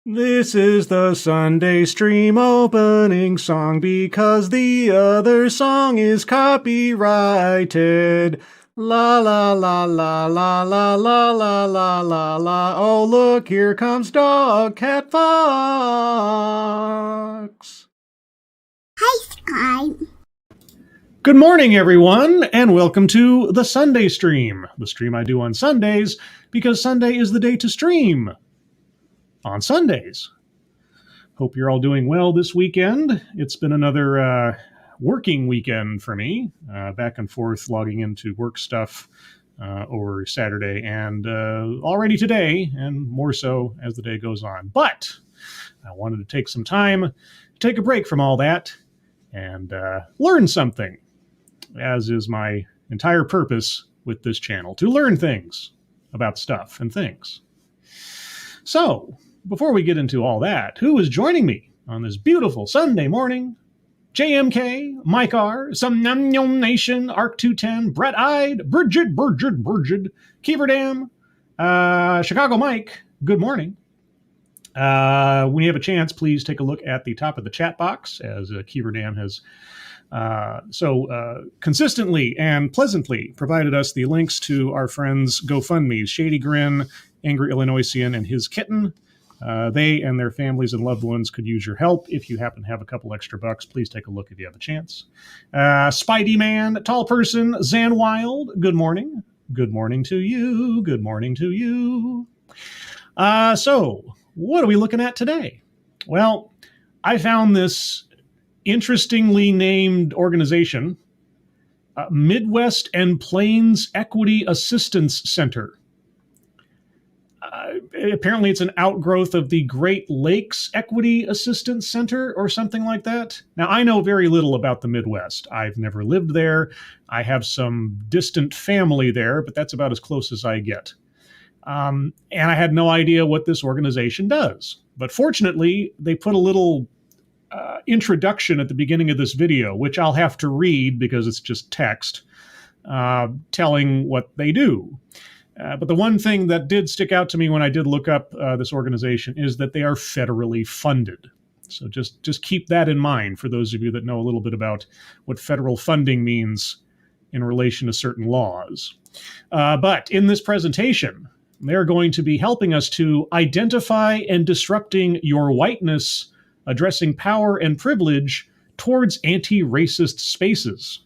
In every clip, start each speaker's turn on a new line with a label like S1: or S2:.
S1: This is the Sunday stream opening song because the other song is copyrighted. La la la la la la la la la la la. Oh, look, here comes Dog Cat Fox.
S2: Hi, Sky.
S1: Good morning, everyone, and welcome to the Sunday stream, the stream I do on Sundays because Sunday is the day to stream on Sundays. Hope you're all doing well this weekend. It's been another working weekend for me, back and forth logging into work stuff over Saturday and already today, and more so as the day goes on. But I wanted to take some time to take a break from all that and learn something, as is my entire purpose with this channel, to learn things about stuff and things. So, before we get into all that, who is joining me on this beautiful Sunday morning? JMK, Mike R, Some Namnyon Nation, Arc 210, Brett Ide, Bridget, Keever Dam, Chicago Mike, good morning. When you have a chance, please take a look at the top of the chat box, as Keever Dam has consistently and pleasantly provided us the links to our friends' GoFundMes, Shady Grin, Angry Illinoisian, and his kitten. They and their families and loved ones could use your help. If you happen to have a couple extra bucks, please take a look if you have a chance. Spidey Man, Tall Person, Zan Wild, good morning. Good morning to you. Good morning to you. So, what are we looking at today? Well, I found this interestingly named organization, Midwest and Plains Equity Assistance Center. Apparently it's an outgrowth of the Great Lakes Equity Assistance Center or something like that. Now, I know very little about the Midwest. I've never lived there. I have some distant family there, but that's about as close as I get. And I had no idea what this organization does. But fortunately, they put a little introduction at the beginning of this video, which I'll have to read because it's just text, telling what they do. But the one thing that did stick out to me when I did look up this organization is that they are federally funded. So just keep that in mind for those of you that know a little bit about what federal funding means in relation to certain laws. But in this presentation, they're going to be helping us to identify and disrupting your whiteness, addressing power and privilege towards anti-racist spaces.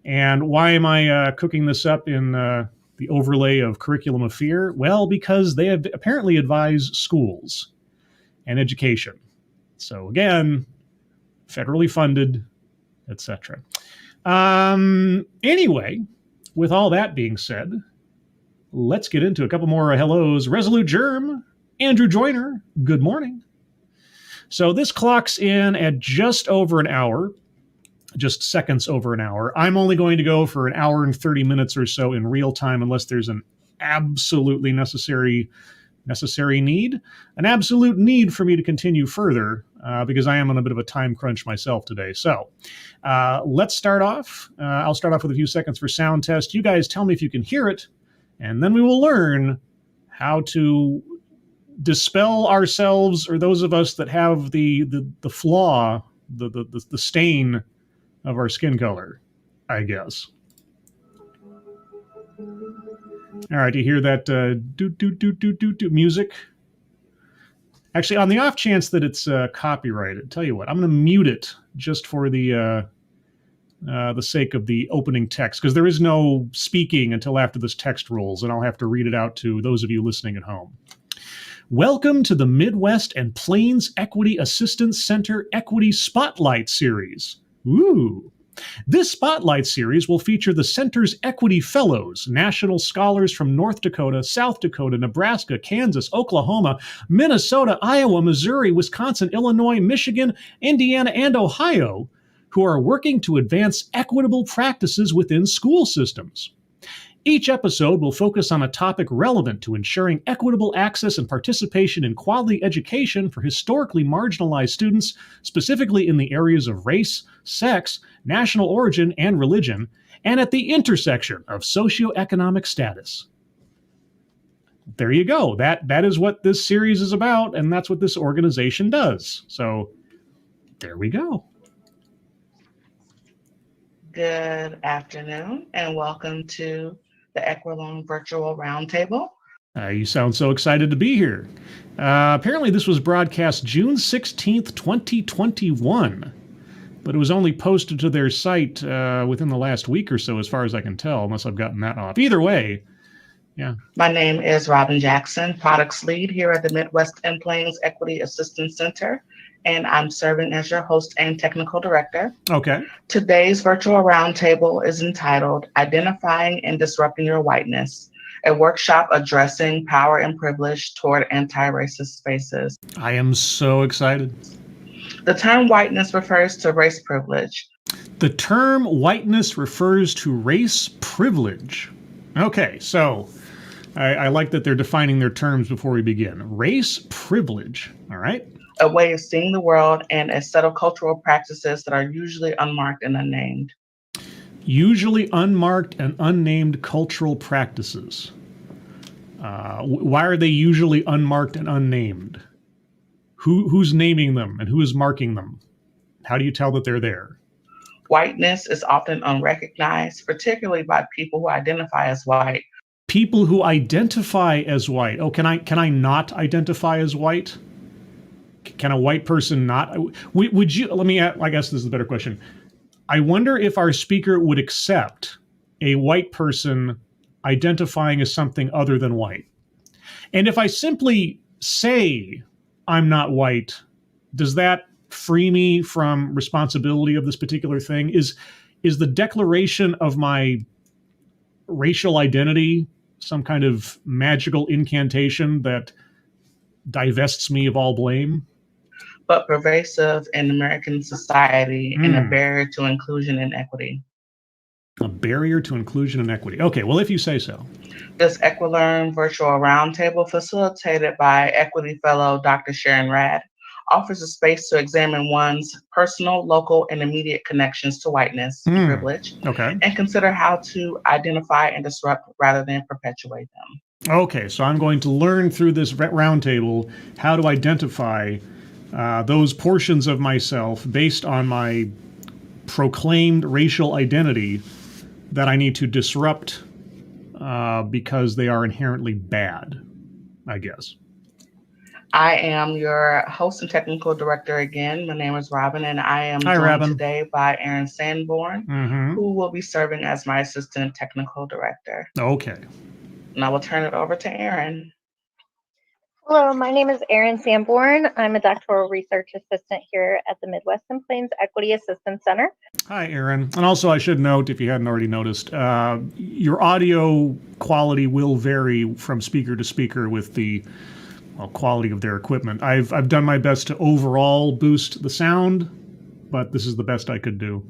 S1: And why am I cooking this up in the overlay of Curriculum of Fear? Well, because they have apparently advise schools and education. So again, federally funded, etc. Anyway, with all that being said, let's get into a couple more hellos. Resolute Germ, Andrew Joyner, good morning. So this clocks in at just over an hour, just seconds over an hour. I'm only going to go for an hour and 30 minutes or so in real time unless there's an absolutely necessary need, an absolute need for me to continue further because I am on a bit of a time crunch myself today. So let's start off. I'll start off with a few seconds for sound test. You guys tell me if you can hear it, and then we will learn how to dispel ourselves, or those of us that have the flaw, the stain of our skin color, I guess. All right, you hear that do music? Actually, on the off chance that it's copyrighted, tell you what, I'm going to mute it just for the sake of the opening text, because there is no speaking until after this text rolls, and I'll have to read it out to those of you listening at home. Welcome to the Midwest and Plains Equity Assistance Center Equity Spotlight Series. Ooh. This Spotlight Series will feature the Center's Equity Fellows, national scholars from North Dakota, South Dakota, Nebraska, Kansas, Oklahoma, Minnesota, Iowa, Missouri, Wisconsin, Illinois, Michigan, Indiana, and Ohio, who are working to advance equitable practices within school systems. Each episode will focus on a topic relevant to ensuring equitable access and participation in quality education for historically marginalized students, specifically in the areas of race, sex, national origin, and religion, and at the intersection of socioeconomic status. there you go. That is what this series is about, and that's what this organization does. So there we go.
S3: Good afternoon, and welcome to the Equilon Virtual Roundtable.
S1: You sound so excited to be here. Apparently, this was broadcast June 16th, 2021, but it was only posted to their site within the last week or so, as far as I can tell, unless I've gotten that off. Either way, yeah.
S3: My name is Robin Jackson, Products Lead here at the Midwest and Plains Equity Assistance Center, and I'm serving as your host and technical director.
S1: Okay.
S3: Today's virtual roundtable is entitled Identifying and Disrupting Your Whiteness, a workshop addressing power and privilege toward anti-racist spaces.
S1: I am so excited.
S3: The term whiteness refers to race privilege.
S1: The term whiteness refers to race privilege. Okay, so I like that they're defining their terms before we begin. Race privilege, all right?
S3: A way of seeing the world and a set of cultural practices that are usually unmarked and unnamed.
S1: Usually unmarked and unnamed cultural practices. Why are they usually unmarked and unnamed? Who's naming them and who is marking them? How do you tell that they're there?
S3: Whiteness is often unrecognized, particularly by people who identify as white.
S1: People who identify as white. Oh, can I not identify as white? Can a white person not? Would you? Let me. I guess this is a better question. I wonder if our speaker would accept a white person identifying as something other than white. And if I simply say I'm not white, does that free me from responsibility of this particular thing? Is the declaration of my racial identity some kind of magical incantation that divests me of all blame?
S3: But pervasive in American society and a barrier to inclusion and equity.
S1: A barrier to inclusion and equity. Okay, well, if you say so.
S3: This Equilearn virtual roundtable, facilitated by Equity Fellow Dr. Sharon Rad, offers a space to examine one's personal, local, and immediate connections to whiteness, privilege, and consider how to identify and disrupt rather than perpetuate them.
S1: Okay, so I'm going to learn through this roundtable how to identify those portions of myself based on my proclaimed racial identity that I need to disrupt because they are inherently bad, I guess.
S3: I am your host and technical director again. My name is Robin, and I am joined today by Aaron Sanborn, who will be serving as my assistant technical director.
S1: Okay.
S3: And I will turn it over to Aaron.
S4: Hello, my name is Erin Sanborn. I'm a doctoral research assistant here at the Midwest and Plains Equity Assistance Center.
S1: Hi, Erin. And also, I should note, if you hadn't already noticed, your audio quality will vary from speaker to speaker with the quality of their equipment. I've done my best to overall boost the sound, but this is the best I could do.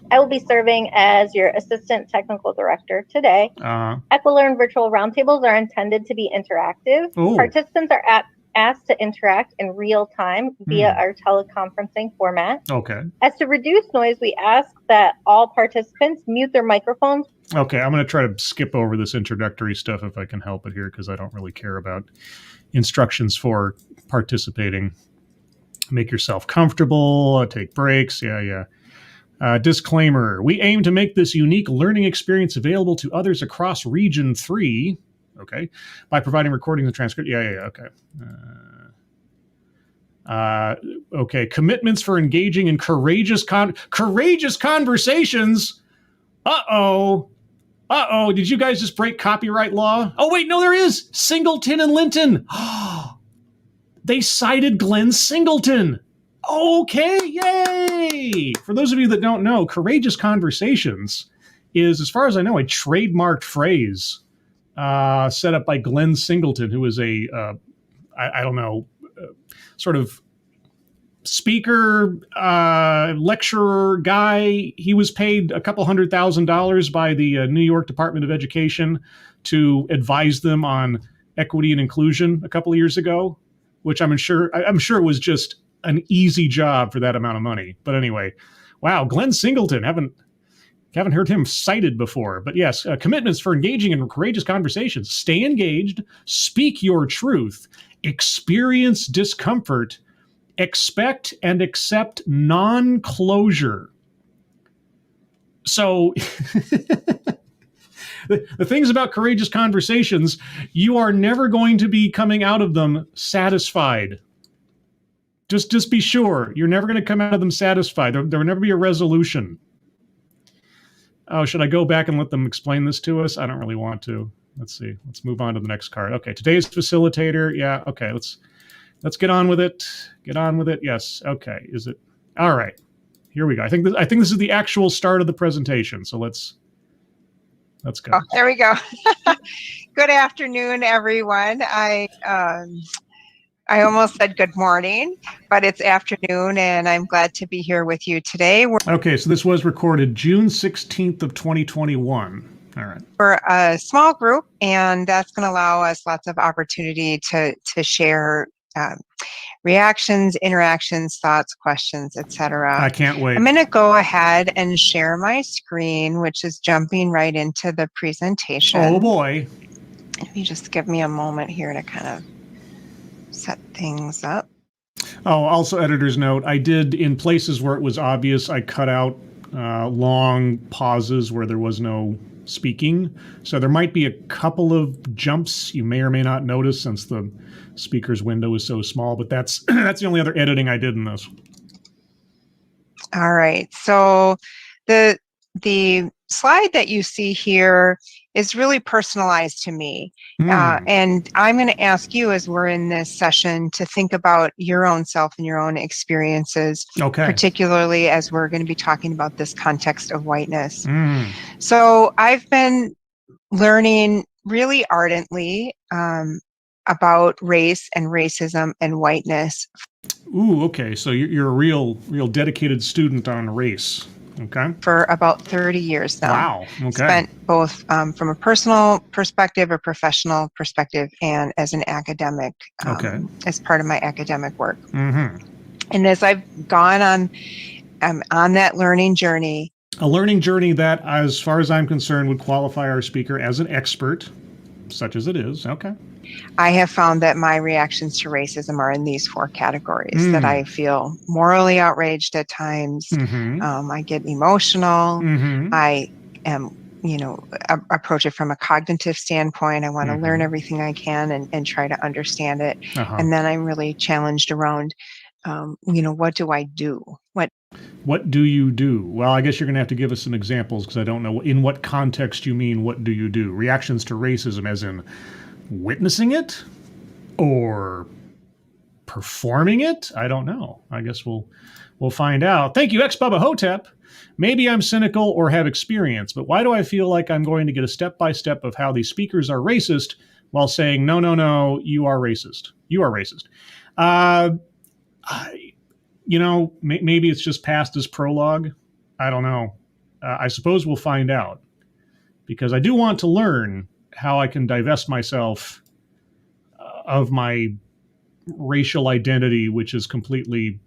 S4: I will be serving as your assistant technical director today. Equilearn virtual roundtables are intended to be interactive. Participants are asked to interact in real time via our teleconferencing format.
S1: Okay.
S4: As to reduce noise, we ask that all participants mute their microphones.
S1: Okay, I'm going to try to skip over this introductory stuff if I can help it here, because I don't really care about instructions for participating. Make yourself comfortable, take breaks, yeah. Disclaimer, we aim to make this unique learning experience available to others across Region 3, okay, by providing recordings and transcript. Okay. Okay, commitments for engaging in courageous conversations. Uh-oh, did you guys just break copyright law? Oh, wait, no, there is. Singleton and Linton. They cited Glenn Singleton. Okay, yay! For those of you that don't know, courageous conversations is, as far as I know, a trademarked phrase set up by Glenn Singleton, who is a, sort of speaker, lecturer guy. He was paid a couple $100,000 by the New York Department of Education to advise them on equity and inclusion a couple of years ago, which I'm sure was just an easy job for that amount of money. But anyway, wow, Glenn Singleton, Haven't heard him cited before, but yes, commitments for engaging in courageous conversations. Stay engaged, speak your truth, experience discomfort, expect and accept non-closure. So the things about courageous conversations, you are never going to be coming out of them satisfied. Just be sure. You're never going to come out of them satisfied. There will never be a resolution. Oh, should I go back and let them explain this to us? I don't really want to. Let's see. Let's move on to the next card. Okay, today's facilitator. Yeah, okay. Let's get on with it. Get on with it. Yes. Okay. Is it? All right. Here we go. I think this is the actual start of the presentation. So let's go.
S5: Oh, there we go. Good afternoon, everyone. I almost said good morning, but it's afternoon, and I'm glad to be here with you today.
S1: Okay, so this was recorded June 16th of 2021. All right.
S5: We're a small group, and that's going to allow us lots of opportunity to share reactions, interactions, thoughts, questions, etc.
S1: I can't wait.
S5: I'm going to go ahead and share my screen, which is jumping right into the presentation.
S1: Oh boy.
S5: If you just give me a moment here to kind of set things up.
S1: Oh, also editor's note, I did, in places where it was obvious, I cut out long pauses where there was no speaking. So there might be a couple of jumps you may or may not notice since the speaker's window is so small, but that's the only other editing I did in this.
S5: All right. So the slide that you see here is really personalized to me. And I'm going to ask you, as we're in this session, to think about your own self and your own experiences, particularly as we're going to be talking about this context of whiteness. So I've been learning really ardently about race and racism and whiteness.
S1: Ooh, okay. So you're a real dedicated student on race. Okay.
S5: For about 30 years now.
S1: Wow. Okay.
S5: Spent both from a personal perspective, a professional perspective, and as an academic, as part of my academic work. And as I've gone on that learning journey.
S1: A learning journey that, as far as I'm concerned, would qualify our speaker as an expert, such as it is. Okay.
S5: I have found that my reactions to racism are in these four categories, that I feel morally outraged at times. I get emotional. I am, approach it from a cognitive standpoint. I want to learn everything I can and try to understand it. And then I'm really challenged around, what do I do?
S1: What do you do? Well, I guess you're going to have to give us some examples because I don't know in what context you mean, what do you do? Reactions to racism as in witnessing it or performing it? I don't know. I guess we'll find out. Thank you, X-Bubba Hotep. Maybe I'm cynical or have experience, but why do I feel like I'm going to get a step-by-step of how these speakers are racist while saying, no, you are racist. You are racist. Maybe it's just passed as prologue. I don't know. I suppose we'll find out because I do want to learn how I can divest myself of my racial identity, which is completely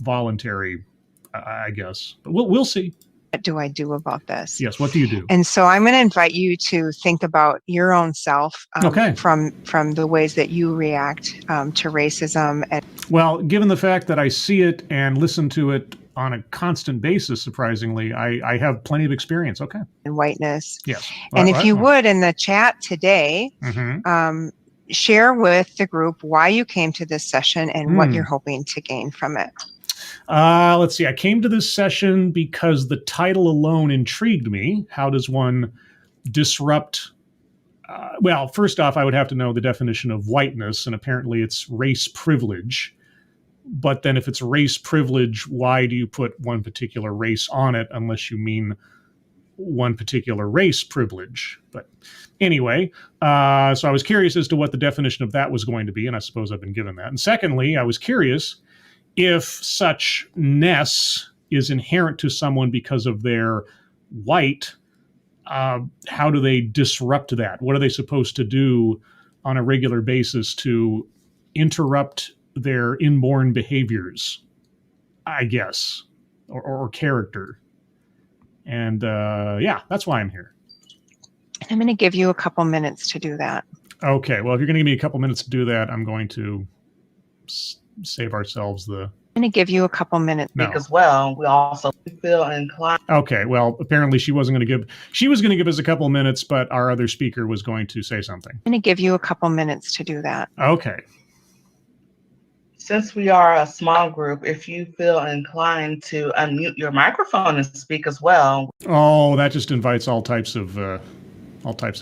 S1: voluntary, I guess. But we'll see.
S5: What do I do about this?
S1: Yes, what do you do?
S5: And so I'm going to invite you to think about your own self from the ways that you react to racism.
S1: Well, given the fact that I see it and listen to it on a constant basis, surprisingly, I have plenty of experience. Okay.
S5: And whiteness.
S1: Yes.
S5: And if you would, in the chat today, share with the group why you came to this session and what you're hoping to gain from it.
S1: Let's see. I came to this session because the title alone intrigued me. How does one disrupt? Well, first off, I would have to know the definition of whiteness, and apparently it's race privilege. But then if it's race privilege, why do you put one particular race on it unless you mean one particular race privilege? But anyway, so I was curious as to what the definition of that was going to be, and I suppose I've been given that. And secondly, I was curious if such ness is inherent to someone because of their white, how do they disrupt that? What are they supposed to do on a regular basis to interrupt their inborn behaviors, I guess, or character? And yeah, that's why I'm here.
S5: I'm going to give you a couple minutes to do that.
S1: Okay, well, if you're going to give me a couple minutes to do that, I'm going to save ourselves the...
S5: I'm going to give you a couple minutes.
S1: No.
S3: As well, we also feel inclined.
S1: Okay, well, apparently she was going to give us a couple minutes, but our other speaker was going to say something.
S5: I'm going to give you a couple minutes to do that.
S1: Okay.
S3: Since we are a small group, if you feel inclined to unmute your microphone and speak as well.
S1: Oh, that just invites all types of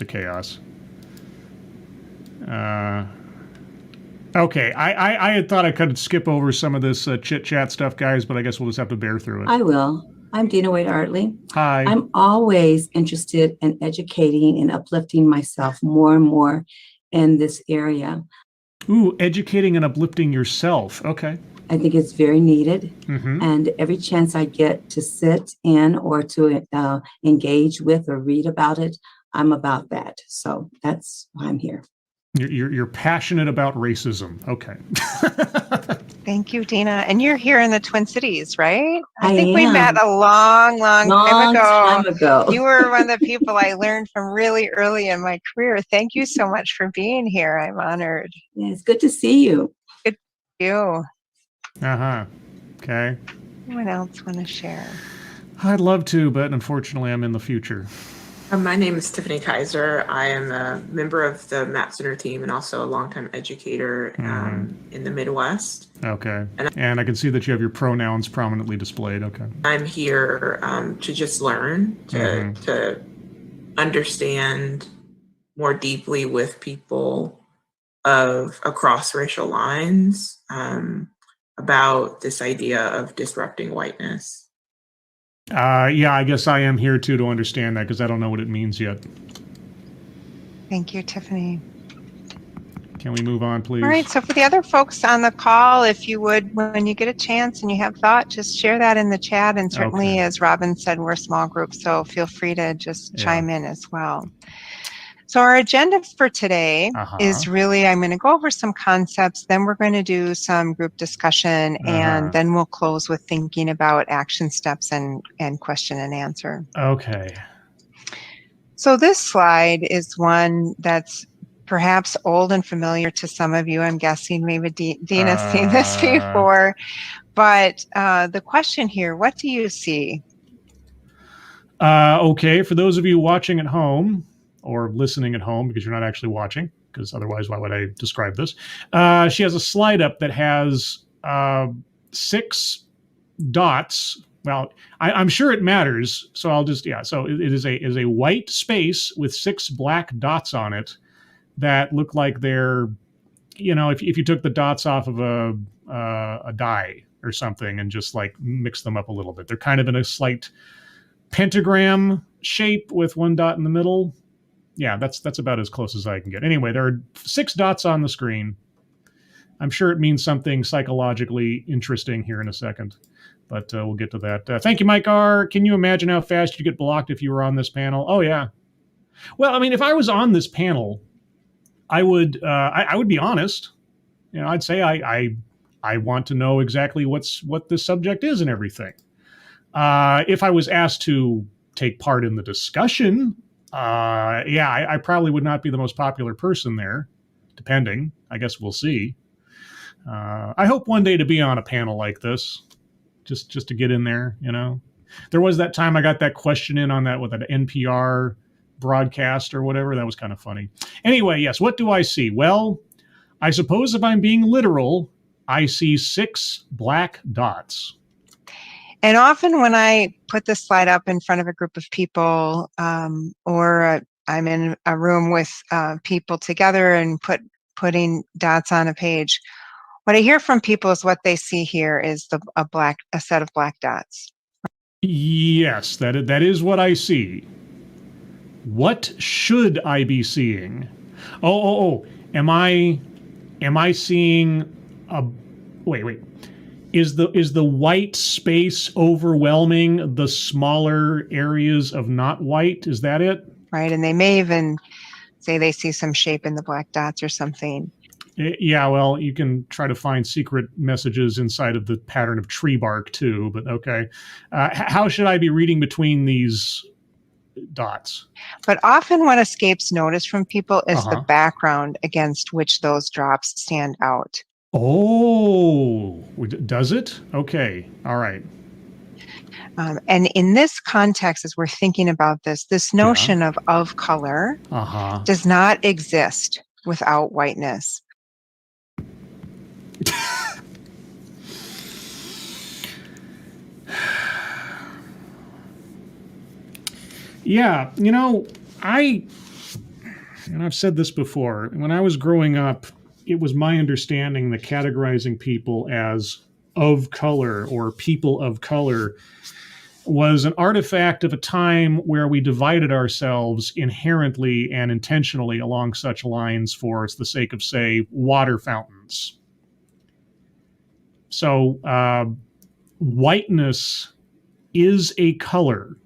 S1: chaos. Okay, I had thought I could skip over some of this chit-chat stuff, guys, but I guess we'll just have to bear through it.
S6: I will. I'm Dina Wade-Artley.
S1: Hi.
S6: I'm always interested in educating and uplifting myself more and more in this area.
S1: Ooh, educating and uplifting yourself. Okay.
S6: I think it's very needed. Mm-hmm. And every chance I get to sit in or to engage with or read about it, I'm about that. So that's why I'm here.
S1: You're passionate about racism. Okay.
S5: Thank you, Dina. And you're here in the Twin Cities, right?
S6: I
S5: think
S6: am.
S5: we met a long time ago. You were one of the people I learned from really early in my career. Thank you so much for being here. I'm honored.
S6: Yeah, it's good to see you.
S5: Good to see you.
S1: Uh-huh. Okay.
S5: Anyone else want to share?
S1: I'd love to, but unfortunately I'm in the future.
S7: My name is Tiffany Kaiser. I am a member of the MAP Center team and also a longtime educator in the Midwest.
S1: Okay. And I can see that you have your pronouns prominently displayed. Okay.
S7: I'm here to just learn, to understand more deeply with people across racial lines about this idea of disrupting whiteness.
S1: Yeah, I guess I am here too to understand that because I don't know what it means yet.
S5: Thank you, Tiffany.
S1: Can we move on, please?
S5: All right, so for the other folks on the call, if you would, when you get a chance and you have thought, just share that in the chat. And certainly, as Robin said, we're a small group, so feel free to just chime in as well. So our agenda for today is really, I'm going to go over some concepts, then we're going to do some group discussion, and then we'll close with thinking about action steps and question and answer.
S1: Okay.
S5: So this slide is one that's perhaps old and familiar to some of you. I'm guessing maybe Dina's seen this before. But the question here, what do you see?
S1: Okay, for those of you watching at home, or listening at home because you're not actually watching, because otherwise why would I describe this? She has a slide up that has 6 dots. Well, I'm sure it matters, so I'll just, so it is a white space with 6 black dots on it that look like they're, if you took the dots off of a die or something and just like mix them up a little bit. They're kind of in a slight pentagram shape with 1 dot in the middle. Yeah, that's about as close as I can get. Anyway, there are 6 dots on the screen. I'm sure it means something psychologically interesting here in a second, but we'll get to that. Thank you, Mike R. Can you imagine how fast you get blocked if you were on this panel? Oh, yeah. Well, I mean, if I was on this panel, I would be honest. I'd say I want to know exactly what the subject is and everything. If I was asked to take part in the discussion, I probably would not be the most popular person there, depending. I guess we'll see. I hope one day to be on a panel like this, just to get in there, There was that time I got that question in on that with an NPR broadcast or whatever. That was kind of funny. Anyway, yes, what do I see? Well, I suppose if I'm being literal, I see 6 black dots.
S5: And often when I put this slide up in front of a group of people, or I'm in a room with people together and putting dots on a page, what I hear from people is what they see here is a set of black dots.
S1: Yes, that is what I see. What should I be seeing? Oh! Am I seeing a? Wait. Is the white space overwhelming the smaller areas of not white? Is that it?
S5: Right, and they may even say they see some shape in the black dots or something.
S1: Yeah, well, you can try to find secret messages inside of the pattern of tree bark too, but okay. How should I be reading between these dots?
S5: But often what escapes notice from people is the background against which those drops stand out.
S1: Oh, does it? Okay, all right.
S5: And in this context, as we're thinking about this notion of color does not exist without whiteness.
S1: Yeah, I've said this before, when I was growing up, it was my understanding that categorizing people as of color or people of color was an artifact of a time where we divided ourselves inherently and intentionally along such lines for the sake of, say, water fountains. So whiteness is a color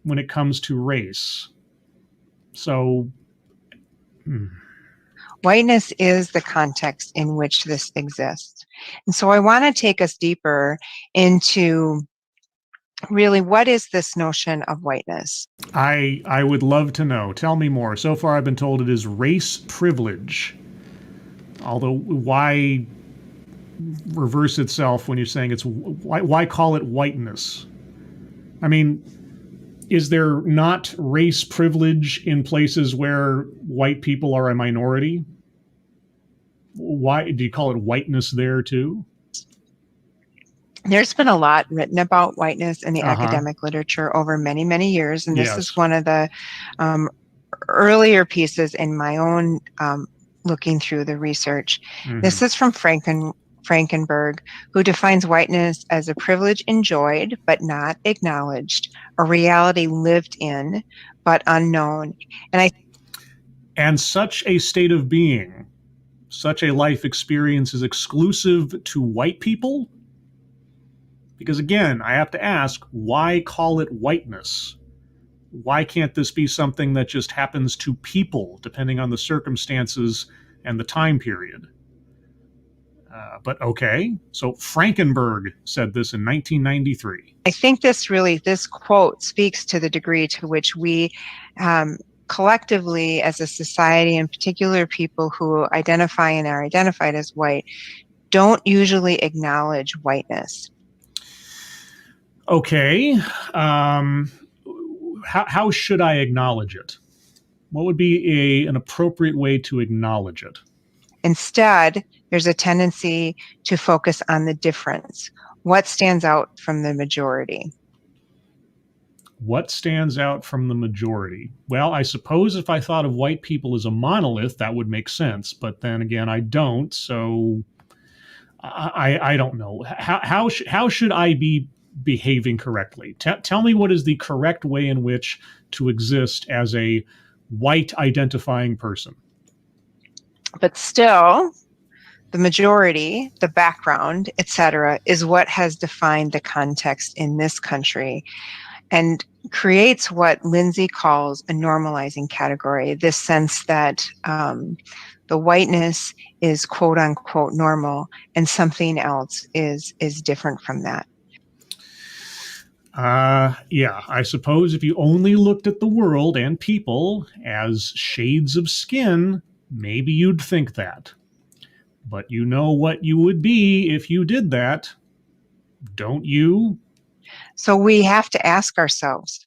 S1: when it comes to race. So
S5: whiteness is the context in which this exists. And so I want to take us deeper into really, what is this notion of whiteness?
S1: I would love to know. Tell me more. So far, I've been told it is race privilege. Although, why reverse itself when you're saying it's why call it whiteness? I mean, is there not race privilege in places where white people are a minority? Why do you call it whiteness there too?
S5: There's been a lot written about whiteness in the academic literature over many, many years. And this is one of the earlier pieces in my own looking through the research. This is from Frankenberg, who defines whiteness as a privilege enjoyed but not acknowledged, a reality lived in but unknown.
S1: And such a state of being, such a life experience is exclusive to white people? Because again, I have to ask, why call it whiteness? Why can't this be something that just happens to people, depending on the circumstances and the time period? But okay, so Frankenberg said this in 1993.
S5: I think this quote speaks to the degree to which we collectively as a society, in particular people who identify and are identified as white, don't usually acknowledge whiteness.
S1: Okay, how should I acknowledge it? What would be an appropriate way to acknowledge it?
S5: Instead, there's a tendency to focus on the difference. What stands out from the majority?
S1: What stands out from the majority? Well, I suppose if I thought of white people as a monolith, that would make sense. But then again, I don't. So I don't know. How should I be behaving correctly? Tell me what is the correct way in which to exist as a white identifying person.
S5: But still, the majority, the background, etc., is what has defined the context in this country and creates what Lindsay calls a normalizing category, this sense that the whiteness is quote unquote normal and something else is different from that.
S1: Yeah, I suppose if you only looked at the world and people as shades of skin, maybe you'd think that. But you know what you would be if you did that, don't you?
S5: So we have to ask ourselves,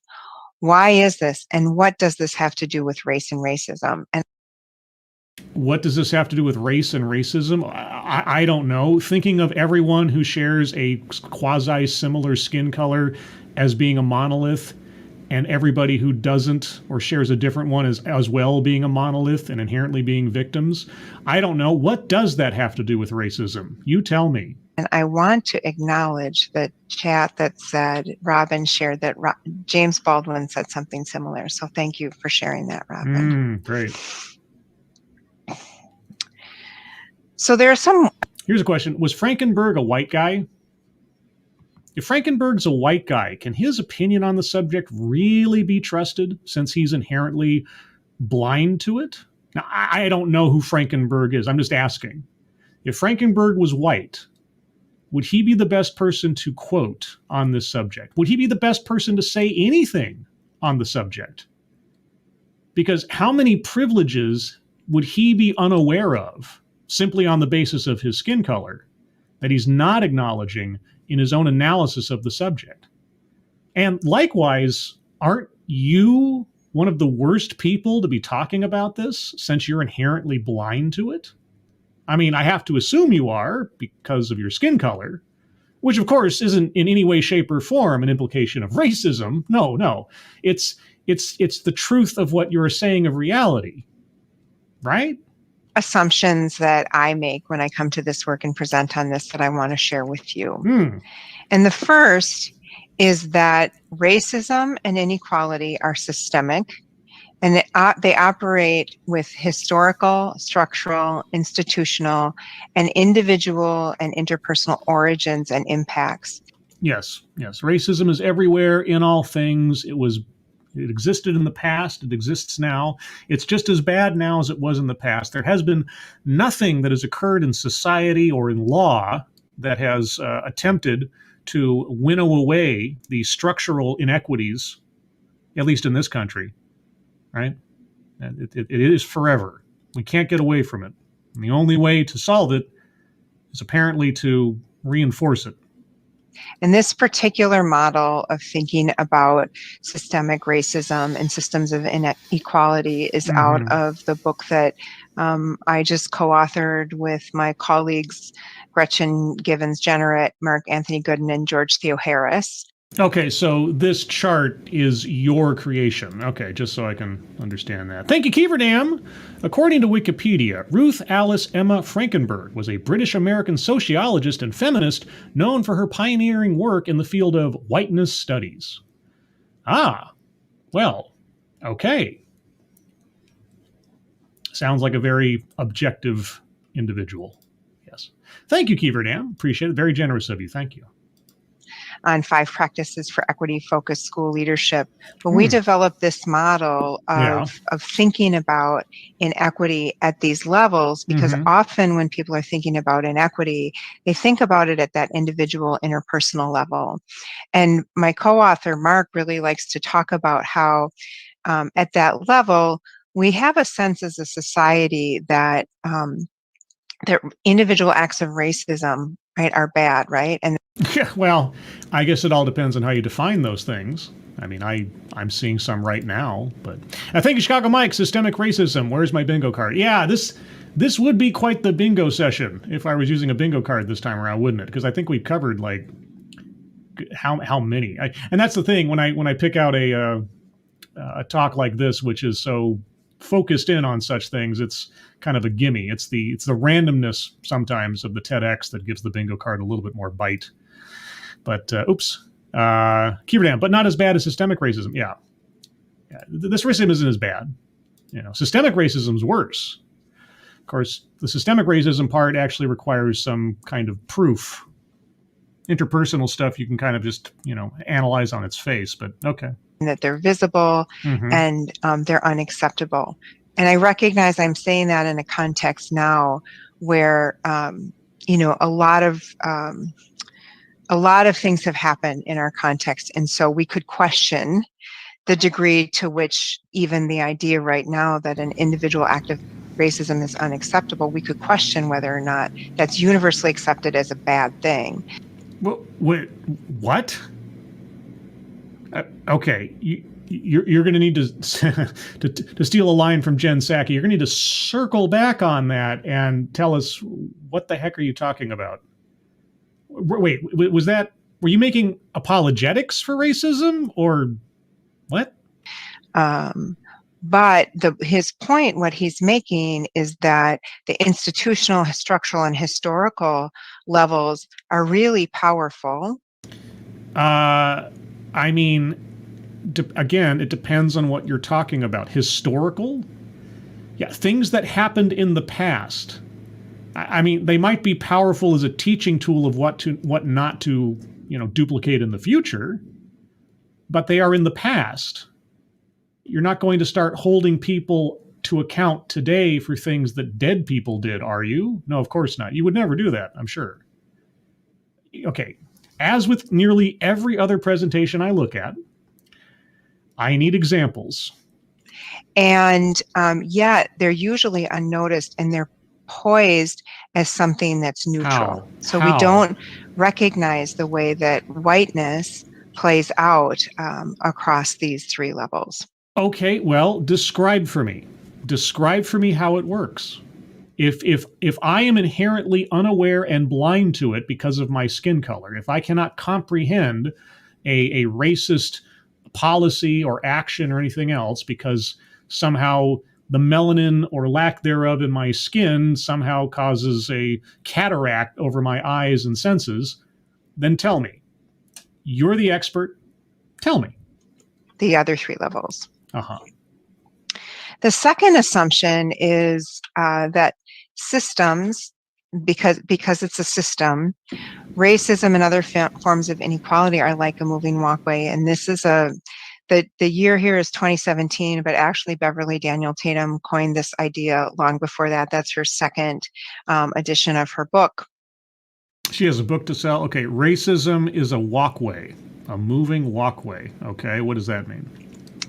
S5: why is this? And what does this have to do with race and racism? And
S1: what does this have to do with race and racism? I don't know. Thinking of everyone who shares a quasi-similar skin color as being a monolith, and everybody who doesn't or shares a different one as well being a monolith and inherently being victims. I don't know. What does that have to do with racism? You tell me.
S5: And I want to acknowledge the chat that said, Robin shared that James Baldwin said something similar. So thank you for sharing that, Robin.
S1: Great.
S5: So there are some...
S1: Here's a question. Was Frankenberg a white guy? If Frankenberg's a white guy, can his opinion on the subject really be trusted since he's inherently blind to it? Now, I don't know who Frankenberg is. I'm just asking. If Frankenberg was white, would he be the best person to quote on this subject? Would he be the best person to say anything on the subject? Because how many privileges would he be unaware of simply on the basis of his skin color that he's not acknowledging in his own analysis of the subject? And likewise, aren't you one of the worst people to be talking about this since you're inherently blind to it? I mean, I have to assume you are because of your skin color, which of course isn't in any way, shape, or form an implication of racism. No. It's the truth of what you're saying of reality, right?
S5: Assumptions that I make when I come to this work and present on this that I want to share with you. And the first is that racism and inequality are systemic, and they operate with historical, structural, institutional, and individual and interpersonal origins and impacts.
S1: Yes. Racism is everywhere in all things. It existed in the past. It exists now. It's just as bad now as it was in the past. There has been nothing that has occurred in society or in law that has attempted to winnow away the structural inequities, at least in this country, right? It is forever. We can't get away from it. And the only way to solve it is apparently to reinforce it.
S5: And this particular model of thinking about systemic racism and systems of inequality is out of the book that I just co-authored with my colleagues, Gretchen Givens-Jenneret, Mark Anthony Gooden, and George Theo Harris.
S1: Okay, so this chart is your creation. Okay, just so I can understand that. Thank you, Keeverdam. According to Wikipedia, Ruth Alice Emma Frankenberg was a British-American sociologist and feminist known for her pioneering work in the field of whiteness studies. Ah, well, okay. Sounds like a very objective individual. Yes. Thank you, Keeverdam. Appreciate it. Very generous of you. Thank you.
S5: On 5 practices for equity-focused school leadership. But we developed this model of thinking about inequity at these levels, because often when people are thinking about inequity, they think about it at that individual interpersonal level. And my co-author, Mark, really likes to talk about how at that level, we have a sense as a society that that individual acts of racism, right, are bad, right? And
S1: yeah, well, I guess it all depends on how you define those things. I mean, I'm seeing some right now, but thank you, Chicago Mike. Systemic racism. Where's my bingo card? Yeah, this would be quite the bingo session if I was using a bingo card this time around, wouldn't it? Because I think we covered like how many. And that's the thing when I pick out a talk like this, which is so focused in on such things, it's kind of a gimme. It's the randomness sometimes of the TEDx that gives the bingo card a little bit more bite. But Keeverdam, but not as bad as systemic racism. Yeah. This racism isn't as bad. Systemic racism is worse. Of course, the systemic racism part actually requires some kind of proof. Interpersonal stuff you can kind of just analyze on its face. But okay.
S5: That they're visible and they're unacceptable. And I recognize I'm saying that in a context now where a lot of things have happened in our context, and so we could question the degree to which even the idea right now that an individual act of racism is unacceptable, we could question whether or not that's universally accepted as a bad thing.
S1: Well, wait, what? Okay, you're going to need to steal a line from Jen Psaki. You're going to need to circle back on that and tell us what the heck are you talking about? Wait, were you making apologetics for racism or what?
S5: But his point, what he's making, is that the institutional, structural, and historical levels are really powerful.
S1: I mean, again, it depends on what you're talking about. Historical? Yeah, things that happened in the past. I mean, they might be powerful as a teaching tool of what not to, duplicate in the future, but they are in the past. You're not going to start holding people to account today for things that dead people did, are you? No, of course not. You would never do that, I'm sure. Okay, as with nearly every other presentation I look at, I need examples.
S5: And yet they're usually unnoticed, and they're poised as something that's neutral. So we don't recognize the way that whiteness plays out across these three levels.
S1: Okay, well, describe for me. Describe for me how it works. If I am inherently unaware and blind to it because of my skin color, if I cannot comprehend a racist policy or action or anything else because somehow the melanin or lack thereof in my skin somehow causes a cataract over my eyes and senses, then tell me. You're the expert. Tell me.
S5: The other three levels.
S1: Uh-huh.
S5: The second assumption is that systems, because it's a system, racism and other forms of inequality are like a moving walkway. And this is the year here is 2017, but actually Beverly Daniel Tatum coined this idea long before that. That's her second edition of her book.
S1: She has a book to sell. Okay, racism is a walkway, a moving walkway. Okay, what does that mean?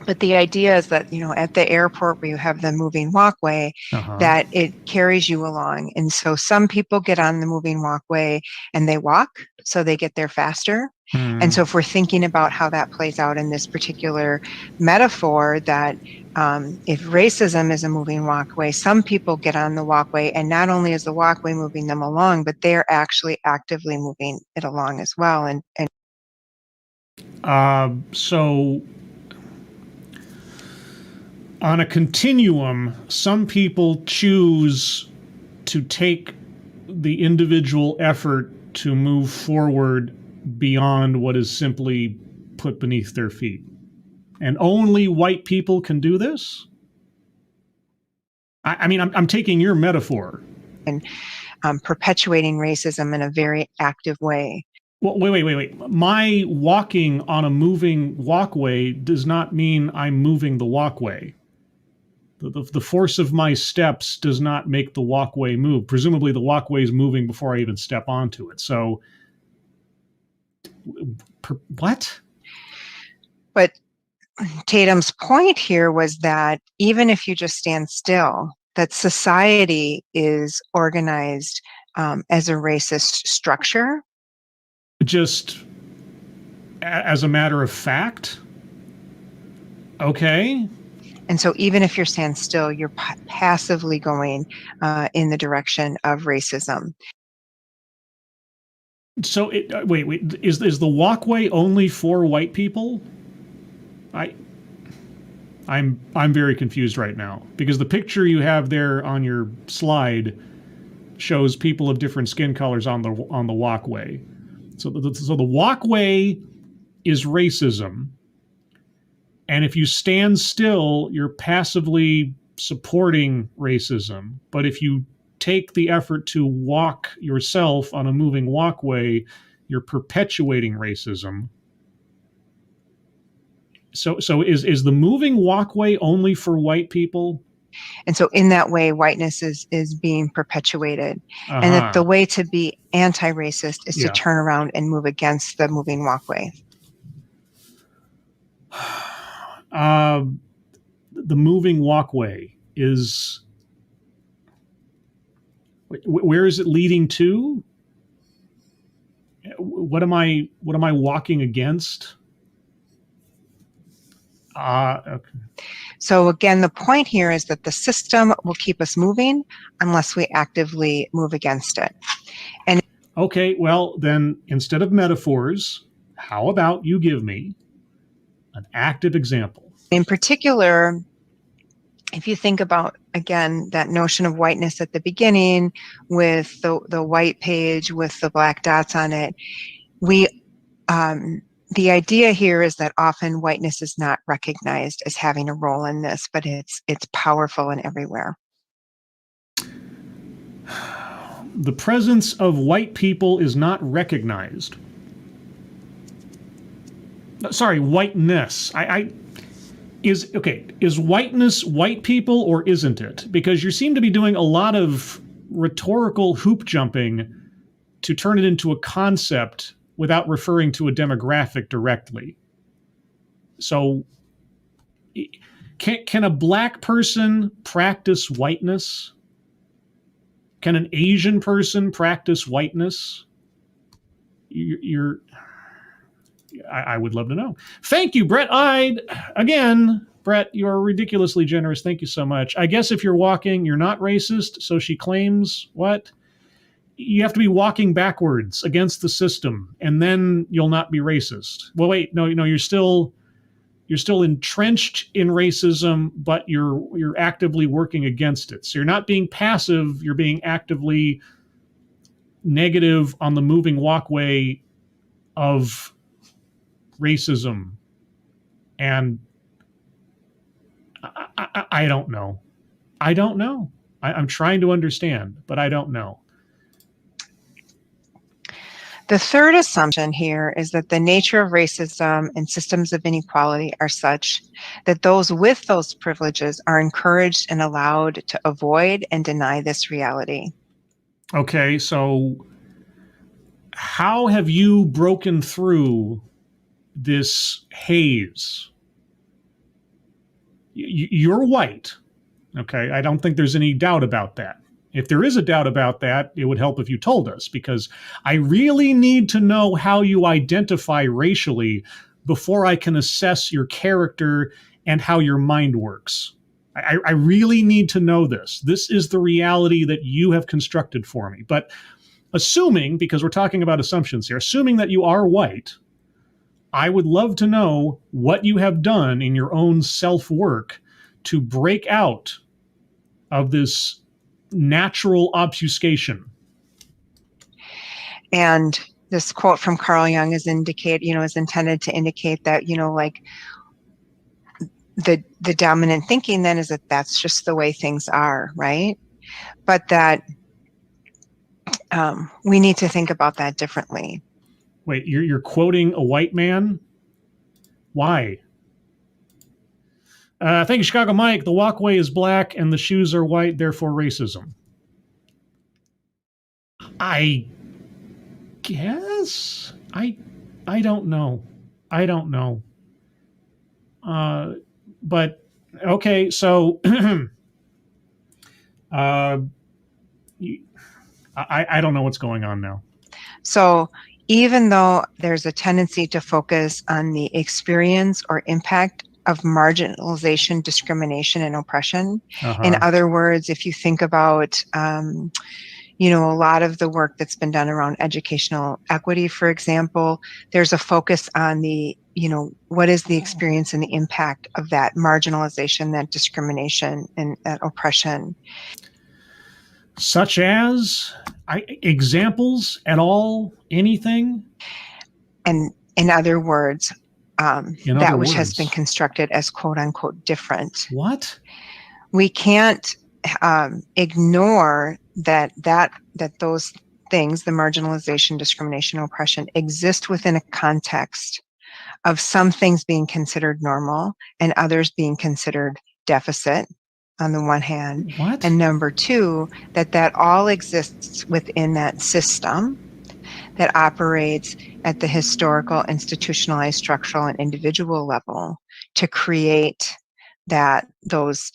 S5: But the idea is that, at the airport where you have the moving walkway, that it carries you along. And so some people get on the moving walkway and they walk, so they get there faster. And so if we're thinking about how that plays out in this particular metaphor, that if racism is a moving walkway, some people get on the walkway, and not only is the walkway moving them along, but they're actually actively moving it along as well.
S1: So on a continuum, some people choose to take the individual effort to move forward beyond what is simply put beneath their feet. And only white people can do this? I mean, I'm taking your metaphor.
S5: And perpetuating racism in a very active way.
S1: Well, wait. My walking on a moving walkway does not mean I'm moving the walkway. The force of my steps does not make the walkway move. Presumably the walkway is moving before I even step onto it. So, what?
S5: But Tatum's point here was that even if you just stand still, that society is organized as a racist structure.
S1: Just as a matter of fact? Okay.
S5: And so even if you're stand still, you're passively going in the direction of racism.
S1: So wait, is the walkway only for white people? I'm very confused right now, because the picture you have there on your slide shows people of different skin colors on the walkway. So the walkway is racism. And if you stand still, you're passively supporting racism. But if you take the effort to walk yourself on a moving walkway, you're perpetuating racism. So is the moving walkway only for white people?
S5: And so in that way, whiteness is being perpetuated. And that the way to be anti-racist is to turn around and move against the moving walkway.
S1: The moving walkway is, where is it leading to? What am I walking against? Okay.
S5: So again, the point here is that the system will keep us moving unless we actively move against it. And
S1: okay, well then, instead of metaphors, how about you give me an active example?
S5: In particular, if you think about, again, that notion of whiteness at the beginning with the white page with the black dots on it, the idea here is that often whiteness is not recognized as having a role in this, but it's powerful and everywhere.
S1: The presence of white people is not recognized. Sorry, whiteness. Is whiteness white people or isn't it? Because you seem to be doing a lot of rhetorical hoop jumping to turn it into a concept without referring to a demographic directly. So can a black person practice whiteness? Can an Asian person practice whiteness? I would love to know. Thank you, Brett. Brett, you're ridiculously generous. Thank you so much. I guess if you're walking, you're not racist. So she claims what? You have to be walking backwards against the system, and then you'll not be racist. Well, wait, no, you're still entrenched in racism, but you're actively working against it. So you're not being passive, you're being actively negative on the moving walkway of racism. And I don't know. I'm trying to understand, but I don't know.
S5: The third assumption here is that the nature of racism and systems of inequality are such that those with those privileges are encouraged and allowed to avoid and deny this reality.
S1: Okay, so how have you broken through this haze? You're white, okay? I don't think there's any doubt about that. If there is a doubt about that, it would help if you told us, because I really need to know how you identify racially before I can assess your character and how your mind works. I really need to know this. This is the reality that you have constructed for me. But assuming, because we're talking about assumptions here, assuming that you are white, I would love to know what you have done in your own self-work to break out of this natural obfuscation.
S5: And this quote from Carl Jung is intended to indicate that, like the dominant thinking then is that that's just the way things are, right? But that we need to think about that differently.
S1: Wait, you're quoting a white man? Why? Thank you, Chicago Mike. The walkway is black and the shoes are white, therefore racism. I guess? I don't know. But, okay, so... I don't know what's going on now.
S5: So even though there's a tendency to focus on the experience or impact of marginalization, discrimination, and oppression. In other words, if you think about, a lot of the work that's been done around educational equity, for example, there's a focus on the, what is the experience and the impact of that marginalization, that discrimination, and that oppression.
S1: Such as examples at all, anything?
S5: And in other words, which has been constructed as quote unquote different.
S1: What?
S5: We can't ignore that those things, the marginalization, discrimination, oppression, exist within a context of some things being considered normal and others being considered deficit on the one hand.
S1: What?
S5: And number two, that all exists within that system that operates at the historical, institutionalized, structural, and individual level to create those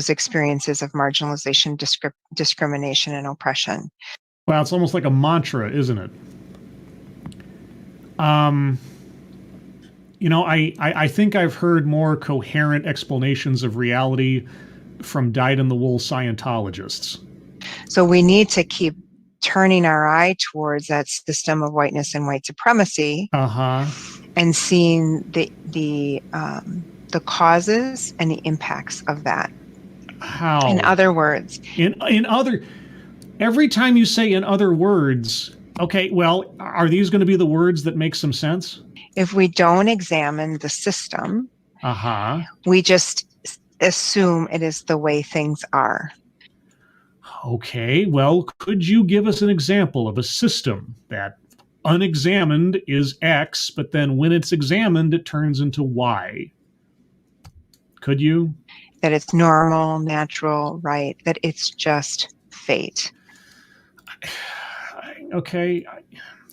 S5: experiences of marginalization, discrimination, and oppression.
S1: Wow, it's almost like a mantra, isn't it? I think I've heard more coherent explanations of reality from dyed-in-the-wool Scientologists.
S5: So we need to keep turning our eye towards that system of whiteness and white supremacy, and seeing the causes and the impacts of that.
S1: How?
S5: In other words,
S1: every time you say "in other words," okay, well, are these going to be the words that make some sense?
S5: If we don't examine the system, we just assume it is the way things are.
S1: Okay, well, could you give us an example of a system that unexamined is X, but then when it's examined, it turns into Y? Could you?
S5: That it's normal, natural, right? That it's just fate.
S1: Okay.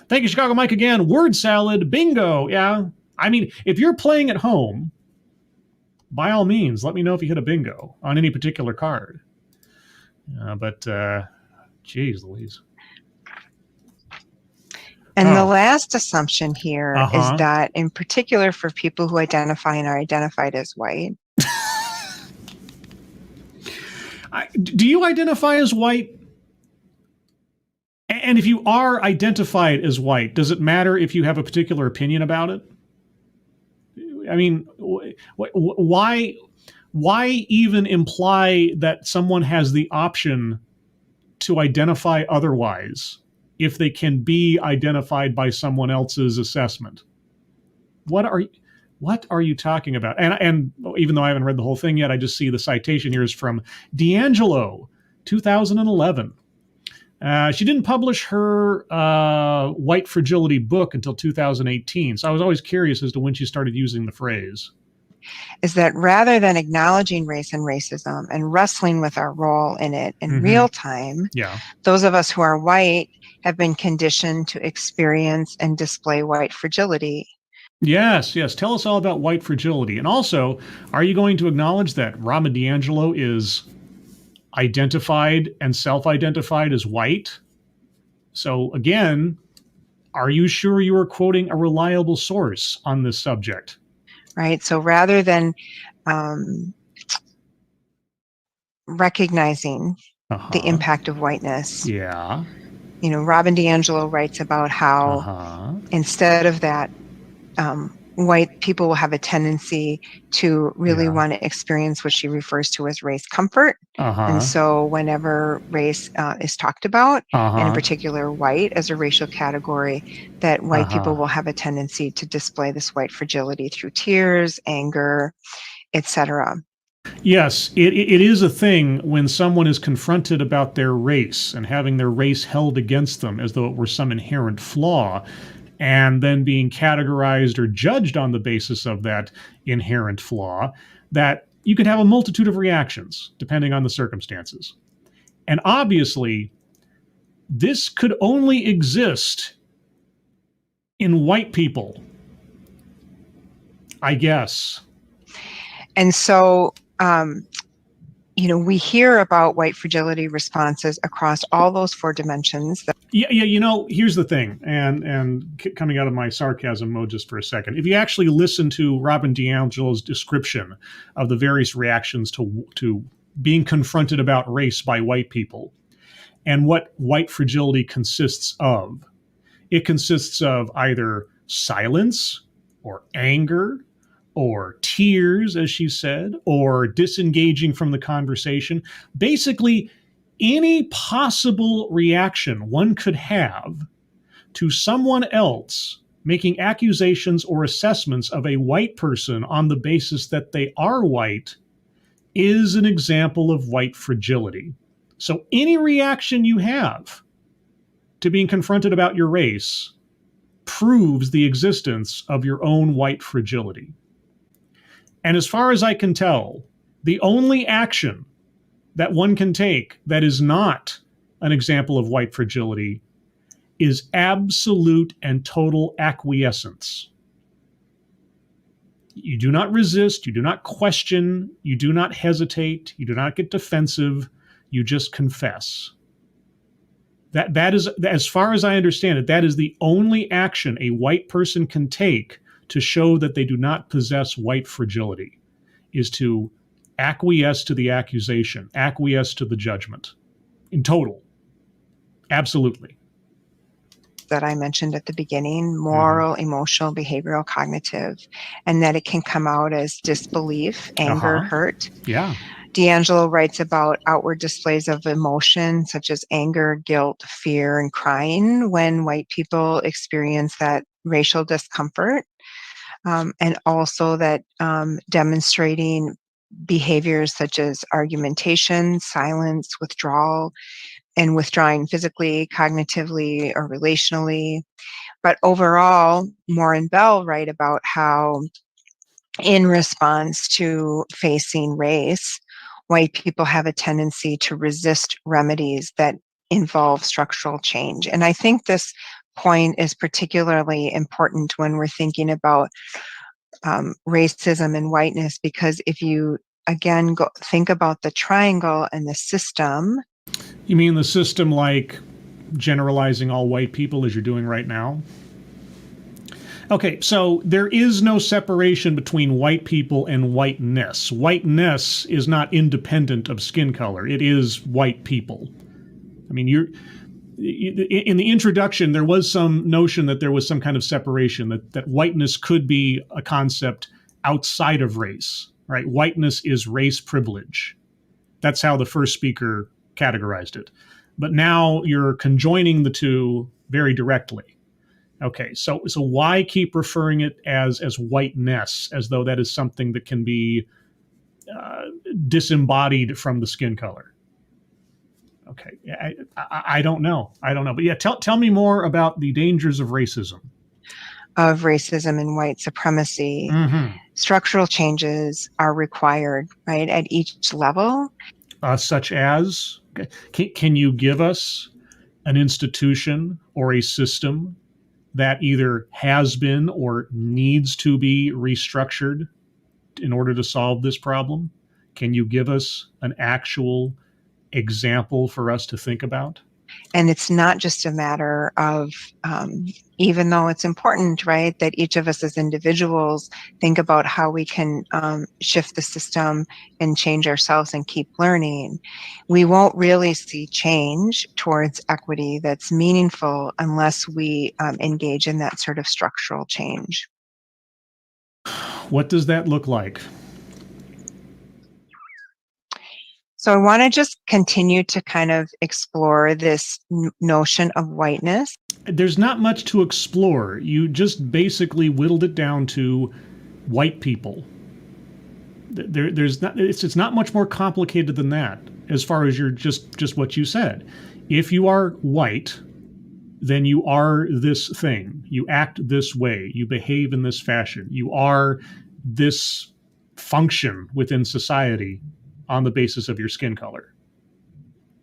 S1: Thank you, Chicago Mike, again. Word salad, bingo. Yeah. I mean, if you're playing at home, by all means, let me know if you hit a bingo on any particular card. Geez Louise.
S5: And the last assumption here is that, in particular for people who identify and are identified as white.
S1: Do you identify as white? And if you are identified as white, does it matter if you have a particular opinion about it? I mean, why even imply that someone has the option to identify otherwise if they can be identified by someone else's assessment? What are you talking about? And even though I haven't read the whole thing yet, I just see the citation here is from D'Angelo, 2011. She didn't publish her white fragility book until 2018, so I was always curious as to when she started using the phrase.
S5: Is that rather than acknowledging race and racism and wrestling with our role in it in real time, those of us who are white have been conditioned to experience and display white fragility.
S1: Yes. Tell us all about white fragility. And also, are you going to acknowledge that Rama D'Angelo is identified and self-identified as white? So again, are you sure you are quoting a reliable source on this subject?
S5: Right. So rather than recognizing the impact of whiteness, Robin DiAngelo writes about how instead of that, white people will have a tendency to really want to experience what she refers to as race comfort. And so whenever race is talked about, and in particular white as a racial category, that white people will have a tendency to display this white fragility through tears, anger, etc.
S1: Yes, it is a thing when someone is confronted about their race and having their race held against them as though it were some inherent flaw, and then being categorized or judged on the basis of that inherent flaw, that you could have a multitude of reactions depending on the circumstances. And obviously, this could only exist in white people, I guess.
S5: And so, we hear about white fragility responses across all those four dimensions.
S1: Here's the thing, and coming out of my sarcasm mode just for a second, if you actually listen to Robin DiAngelo's description of the various reactions to being confronted about race by white people and what white fragility consists of, it consists of either silence or anger or tears, as she said, or disengaging from the conversation. Basically, any possible reaction one could have to someone else making accusations or assessments of a white person on the basis that they are white is an example of white fragility. So any reaction you have to being confronted about your race proves the existence of your own white fragility. And as far as I can tell, the only action that one can take that is not an example of white fragility is absolute and total acquiescence. You do not resist, you do not question, you do not hesitate, you do not get defensive, you just confess. That is, as far as I understand it, that is the only action a white person can take to show that they do not possess white fragility, is to acquiesce to the accusation, acquiesce to the judgment, in total. Absolutely.
S5: That I mentioned at the beginning, moral, emotional, behavioral, cognitive, and that it can come out as disbelief, anger, hurt.
S1: Yeah.
S5: DiAngelo writes about outward displays of emotion such as anger, guilt, fear, and crying when white people experience that racial discomfort. And also that demonstrating behaviors such as argumentation, silence, withdrawal, and withdrawing physically, cognitively, or relationally. But overall, Moore and Bell write about how in response to facing race, white people have a tendency to resist remedies that involve structural change. And I think this point is particularly important when we're thinking about racism and whiteness, because if you again think about the triangle and the system.
S1: You mean the system like generalizing all white people as you're doing right now? Okay, so there is no separation between white people and whiteness. Whiteness is not independent of skin color. It is white people. I mean, in the introduction, there was some notion that there was some kind of separation, that whiteness could be a concept outside of race, right? Whiteness is race privilege. That's how the first speaker categorized it. But now you're conjoining the two very directly. Okay, so why keep referring it as whiteness, as though that is something that can be disembodied from the skin color? Okay, I don't know. But yeah, tell me more about the dangers of racism.
S5: Of racism and white supremacy. Mm-hmm. Structural changes are required, right, at each level.
S1: Such as, can you give us an institution or a system that either has been or needs to be restructured in order to solve this problem? Can you give us an actual example for us to think about?
S5: And it's not just a matter of, even though it's important, right, that each of us as individuals think about how we can shift the system and change ourselves and keep learning, we won't really see change towards equity that's meaningful unless we engage in that sort of structural change.
S1: What does that look like?
S5: So I want to just continue to kind of explore this notion of whiteness.
S1: There's not much to explore. You just basically whittled it down to white people. It's not much more complicated than that, as far as you're just what you said. If you are white, then you are this thing. You act this way. You behave in this fashion. You are this function within society on the basis of your skin color.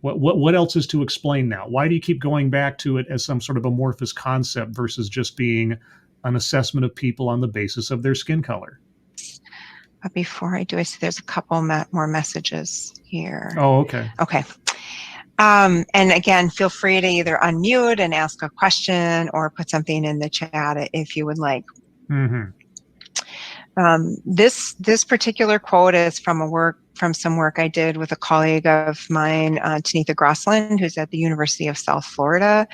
S1: What else is to explain now? Why do you keep going back to it as some sort of amorphous concept versus just being an assessment of people on the basis of their skin color?
S5: But before I do, I see there's a couple more messages here.
S1: Oh, okay.
S5: Okay. And again, feel free to either unmute and ask a question or put something in the chat if you would like. Mm-hmm. This particular quote is from some work I did with a colleague of mine, Tanitha Grossland, who's at the University of South Florida.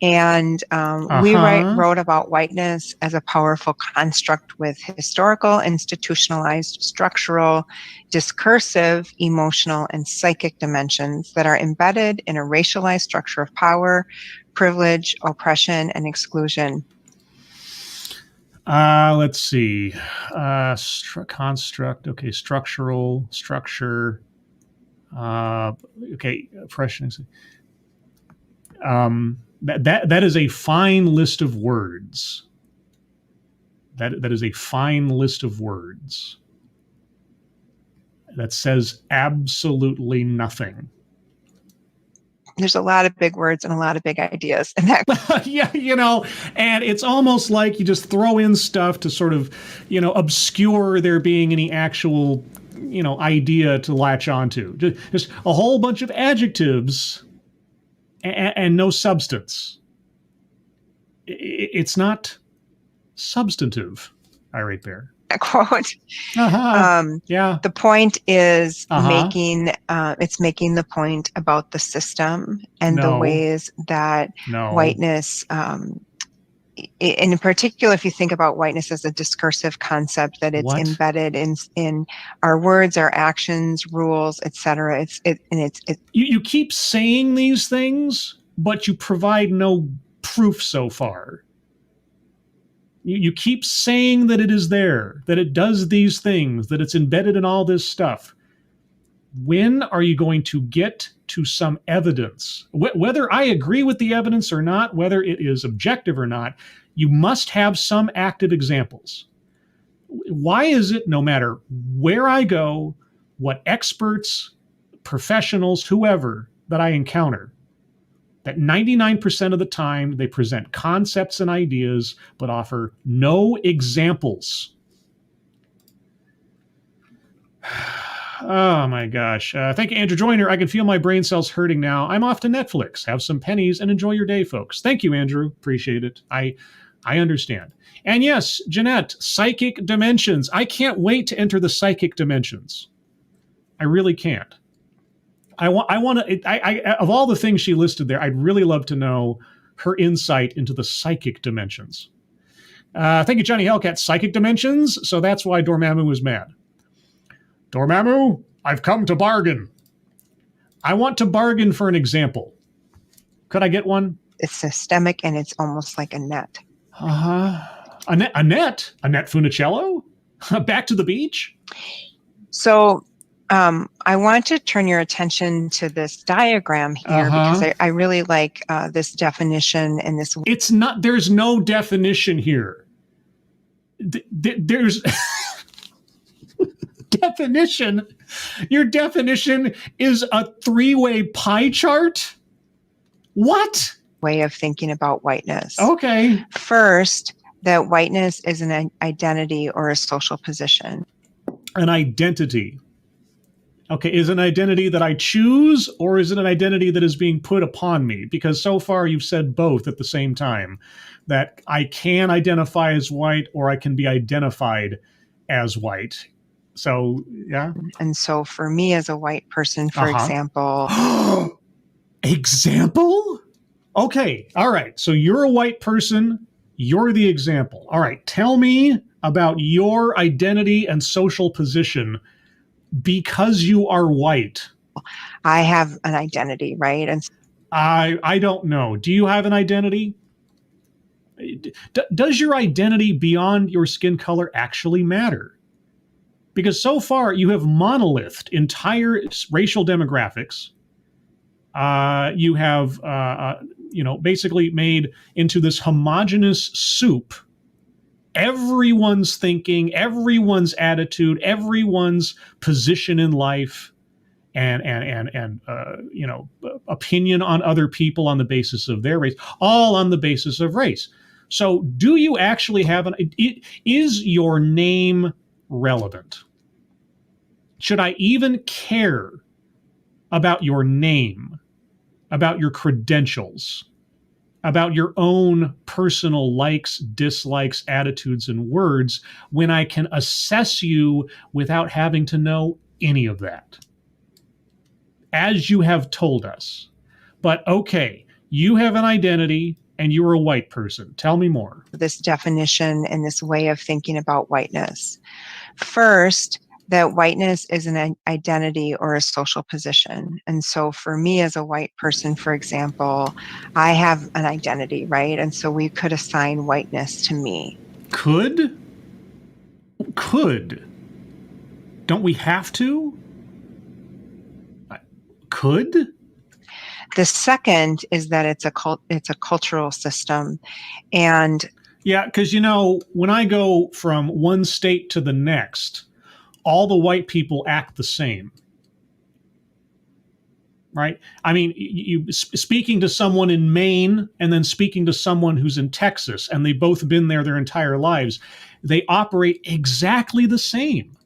S5: And we wrote about whiteness as a powerful construct with historical, institutionalized, structural, discursive, emotional, and psychic dimensions that are embedded in a racialized structure of power, privilege, oppression, and exclusion.
S1: Let's see. Construct. Okay. Structural. Structure. Okay. Oppression. That is a fine list of words. That is a fine list of words. That says absolutely nothing.
S5: There's a lot of big words and a lot of big ideas in that.
S1: Yeah, and it's almost like you just throw in stuff to sort of, obscure there being any actual, idea to latch onto. Just a whole bunch of adjectives and no substance. It's not substantive, Irate Bear.
S5: Quote. Yeah. The point is making the point about the system and the ways that whiteness, in particular, if you think about whiteness as a discursive concept, that it's embedded in our words, our actions, rules, etc.
S1: You keep saying these things, but you provide no proof so far. You keep saying that it is there, that it does these things, that it's embedded in all this stuff. When are you going to get to some evidence? Whether I agree with the evidence or not, whether it is objective or not, you must have some active examples. Why is it no matter where I go, what experts, professionals, whoever that I encounter, that 99% of the time they present concepts and ideas but offer no examples? Oh my gosh. Thank you, Andrew Joyner. I can feel my brain cells hurting now. I'm off to Netflix. Have some pennies and enjoy your day, folks. Thank you, Andrew. Appreciate it. I understand. And yes, Jeanette, psychic dimensions. I can't wait to enter the psychic dimensions. I really can't. I want to, of all the things she listed there, I'd really love to know her insight into the psychic dimensions. Thank you, Johnny Hellcat. Psychic dimensions. So that's why Dormammu was mad. Dormammu, I've come to bargain. I want to bargain for an example. Could I get one?
S5: It's systemic and it's almost like a net.
S1: A net? Annette Funicello? Back to the beach?
S5: So I want to turn your attention to this diagram here because I really like this definition and this.
S1: It's not, there's no definition here. There's definition. Your definition is a 3-way pie chart? What?
S5: Way of thinking about whiteness.
S1: Okay.
S5: First, that whiteness is an identity or a social position.
S1: An identity. Okay, is an identity that I choose, or is it an identity that is being put upon me? Because so far you've said both at the same time, that I can identify as white or I can be identified as white. So, yeah.
S5: And so for me as a white person, for example.
S1: Example? Okay, all right. So you're a white person. You're the example. All right, tell me about your identity and social position because you are white.
S5: I have an identity, right? And
S1: I don't know. Do you have an identity? Does your identity beyond your skin color actually matter? Because so far you have monolithed entire racial demographics. You have, basically made into this homogenous soup everyone's thinking, everyone's attitude, everyone's position in life, and opinion on other people on the basis of their race, all on the basis of race. So do you actually have is your name relevant? Should I even care about your name, about your credentials, about your own personal likes, dislikes, attitudes, and words when I can assess you without having to know any of that? As you have told us. But okay, you have an identity and you're a white person. Tell me more.
S5: This definition and this way of thinking about whiteness. First, that whiteness is an identity or a social position. And so for me as a white person, for example, I have an identity, right? And so we could assign whiteness to me.
S1: Could? Don't we have to? Could?
S5: The second is that it's a cultural system. And
S1: yeah, because when I go from one state to the next, all the white people act the same, right? I mean, you speaking to someone in Maine and then speaking to someone who's in Texas, and they've both been there their entire lives, they operate exactly the same.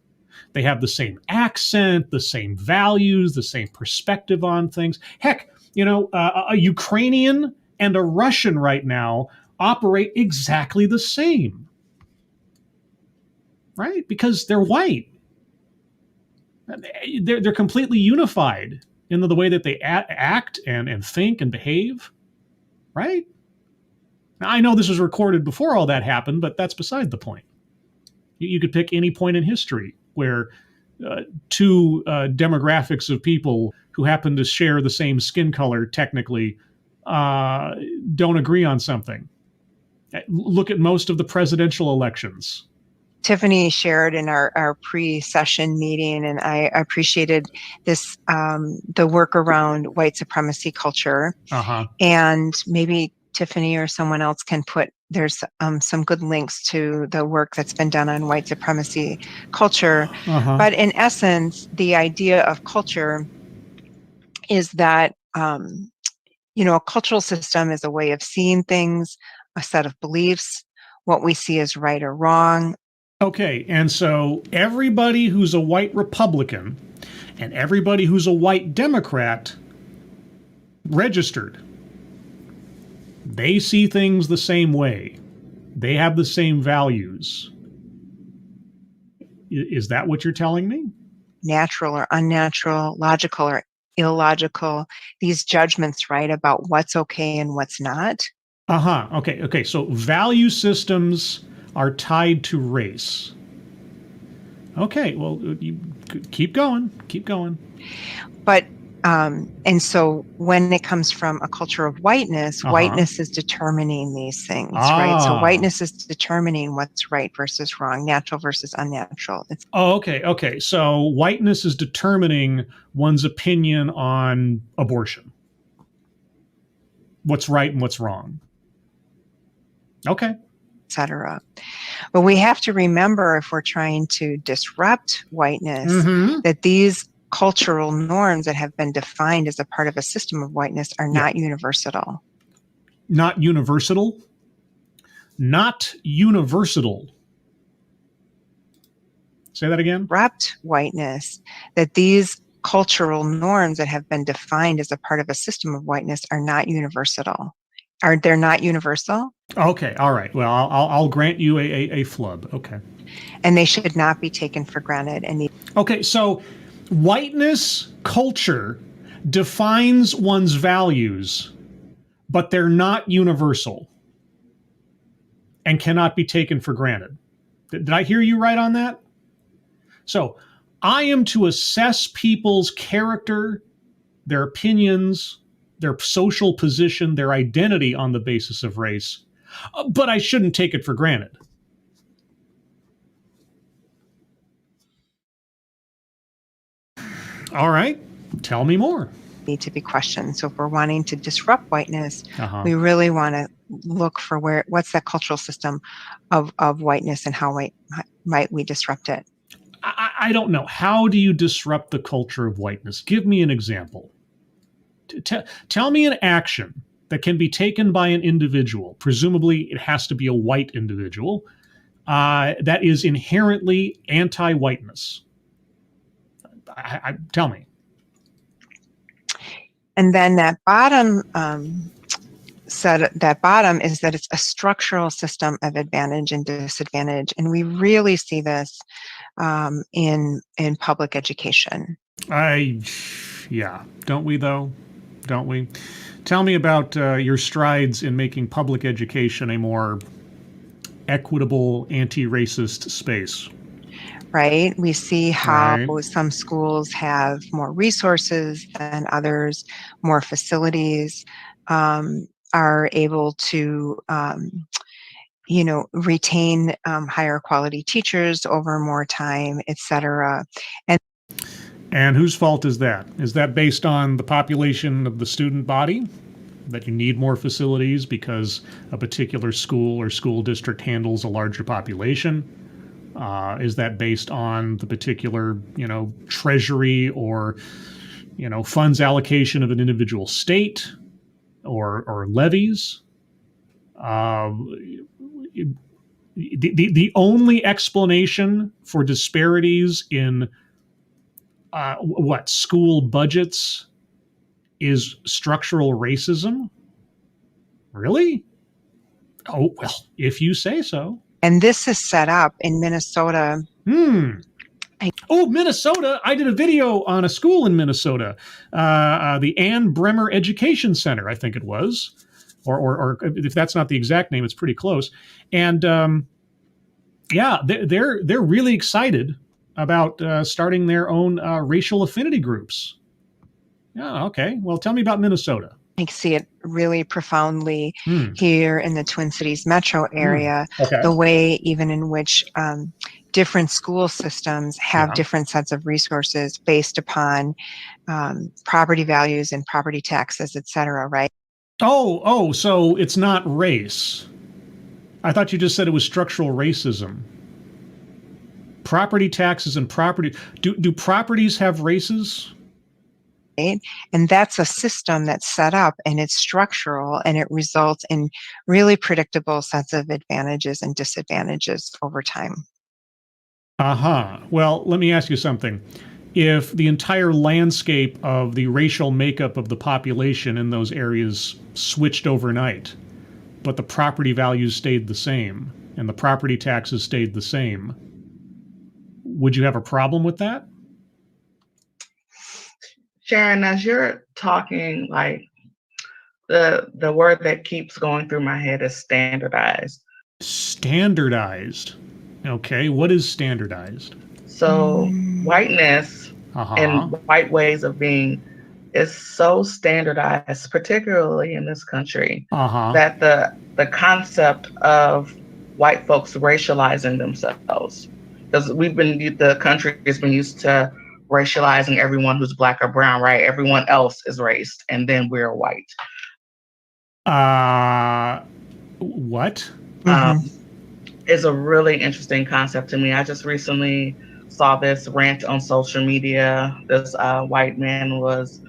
S1: They have the same accent, the same values, the same perspective on things. Heck, a Ukrainian and a Russian right now operate exactly the same, right? Because they're white. They're completely unified in the way that they act and think and behave, right? Now, I know this was recorded before all that happened, but that's beside the point. You could pick any point in history where two demographics of people who happen to share the same skin color technically don't agree on something. Look at most of the presidential elections.
S5: Tiffany shared in our pre-session meeting, and I appreciated this, the work around white supremacy culture. And maybe Tiffany or someone else can put there's some good links to the work that's been done on white supremacy culture. But in essence, the idea of culture is that, a cultural system is a way of seeing things, a set of beliefs, what we see as right or wrong.
S1: Okay, and so everybody who's a white Republican and everybody who's a white Democrat registered, they see things the same way. They have the same values. Is that what you're telling me?
S5: Natural or unnatural, logical or illogical, these judgments, right, about what's okay and what's not.
S1: Okay. So value systems are tied to race. Okay, well, you keep going.
S5: But and so when it comes from a culture of whiteness, whiteness is determining these things, right? So whiteness is determining what's right versus wrong, natural versus unnatural.
S1: Okay. So whiteness is determining one's opinion on abortion. What's right and what's wrong. Okay.
S5: Etc. But we have to remember, if we're trying to disrupt whiteness, that these cultural norms that have been defined as a part of a system of whiteness are not universal.
S1: Not universal? Not universal. Say that again?
S5: Disrupt whiteness, that these cultural norms that have been defined as a part of a system of whiteness are not universal. They're not universal?
S1: Okay, all right. Well, I'll grant you a flub. Okay.
S5: And they should not be taken for granted.
S1: Okay, so whiteness culture defines one's values, but they're not universal and cannot be taken for granted. Did I hear you right on that? So I am to assess people's character, their opinions, their social position, their identity on the basis of race, but I shouldn't take it for granted. All right, tell me more.
S5: Need to be questioned. So if we're wanting to disrupt whiteness, we really want to look for what's that cultural system of whiteness and how might we disrupt it?
S1: I don't know. How do you disrupt the culture of whiteness? Give me an example. Tell me an action that can be taken by an individual. Presumably, it has to be a white individual that is inherently anti-whiteness. Tell me.
S5: And then that bottom is that it's a structural system of advantage and disadvantage, and we really see this in public education.
S1: Don't we though? Don't we? Tell me about your strides in making public education a more equitable, anti-racist space.
S5: Right? We see how some schools have more resources than others, more facilities, are able to, retain higher quality teachers over more time, etc.
S1: And whose fault is that? Is that based on the population of the student body? That you need more facilities because a particular school or school district handles a larger population? Is that based on the particular, treasury or, funds allocation of an individual state or levies? The only explanation for disparities in school budgets is structural racism? Really? Oh, well, if you say so.
S5: And this is set up in Minnesota.
S1: Minnesota. I did a video on a school in Minnesota, the Ann Bremer Education Center, I think it was. Or if that's not the exact name, it's pretty close. And they're really excited about starting their own racial affinity groups. Yeah, okay. Well, tell me about Minnesota.
S5: I see it really profoundly here in the Twin Cities metro area, the way even in which different school systems have different sets of resources based upon property values and property taxes, et cetera, right?
S1: So it's not race. I thought you just said it was structural racism. Property taxes and property. Do properties have races?
S5: Right? And that's a system that's set up and it's structural and it results in really predictable sets of advantages and disadvantages over time.
S1: Well, let me ask you something. If the entire landscape of the racial makeup of the population in those areas switched overnight, but the property values stayed the same and the property taxes stayed the same, would you have a problem with that?
S3: Sharon, as you're talking, like the word that keeps going through my head is standardized.
S1: Standardized. Okay, what is standardized?
S3: So whiteness and white ways of being is so standardized, particularly in this country, that the concept of white folks racializing themselves, because the country has been used to racializing everyone who's black or brown, right? Everyone else is raced, and then we're white.
S1: What?
S3: Is a really interesting concept to me. I just recently saw this rant on social media. This white man was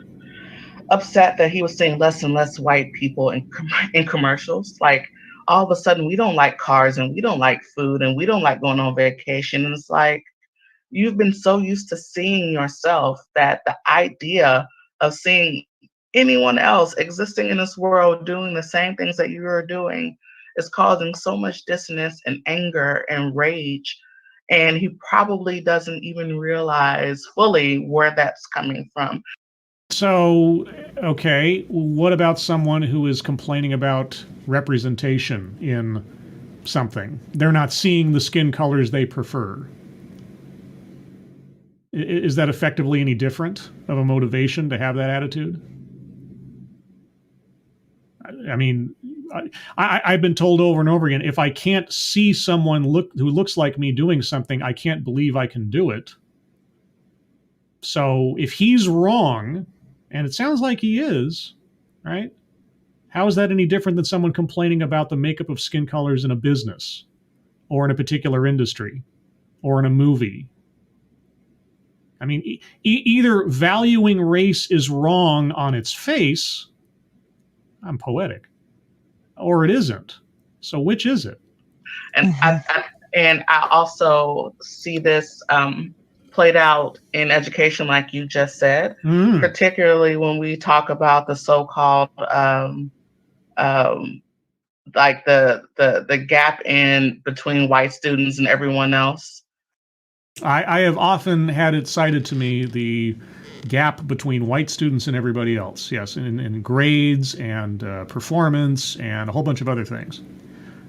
S3: upset that he was seeing less and less white people in commercials. Like, all of a sudden, we don't like cars and we don't like food and we don't like going on vacation. And it's like, you've been so used to seeing yourself that the idea of seeing anyone else existing in this world doing the same things that you are doing is causing so much dissonance and anger and rage. And he probably doesn't even realize fully where that's coming from.
S1: So, okay, what about someone who is complaining about representation in something? They're not seeing the skin colors they prefer. Is that effectively any different of a motivation to have that attitude? I mean, I've been told over and over again, if I can't see someone who looks like me doing something, I can't believe I can do it. So if he's wrong, and it sounds like he is, right? How is that any different than someone complaining about the makeup of skin colors in a business or in a particular industry or in a movie? I mean, either valuing race is wrong on its face, I'm poetic, or it isn't. So which is it?
S3: And I also see this played out in education, like you just said, particularly when we talk about the so-called like the gap in between white students and everyone else.
S1: I have often had it cited to me, the gap between white students and everybody else. Yes, in grades and performance and a whole bunch of other things.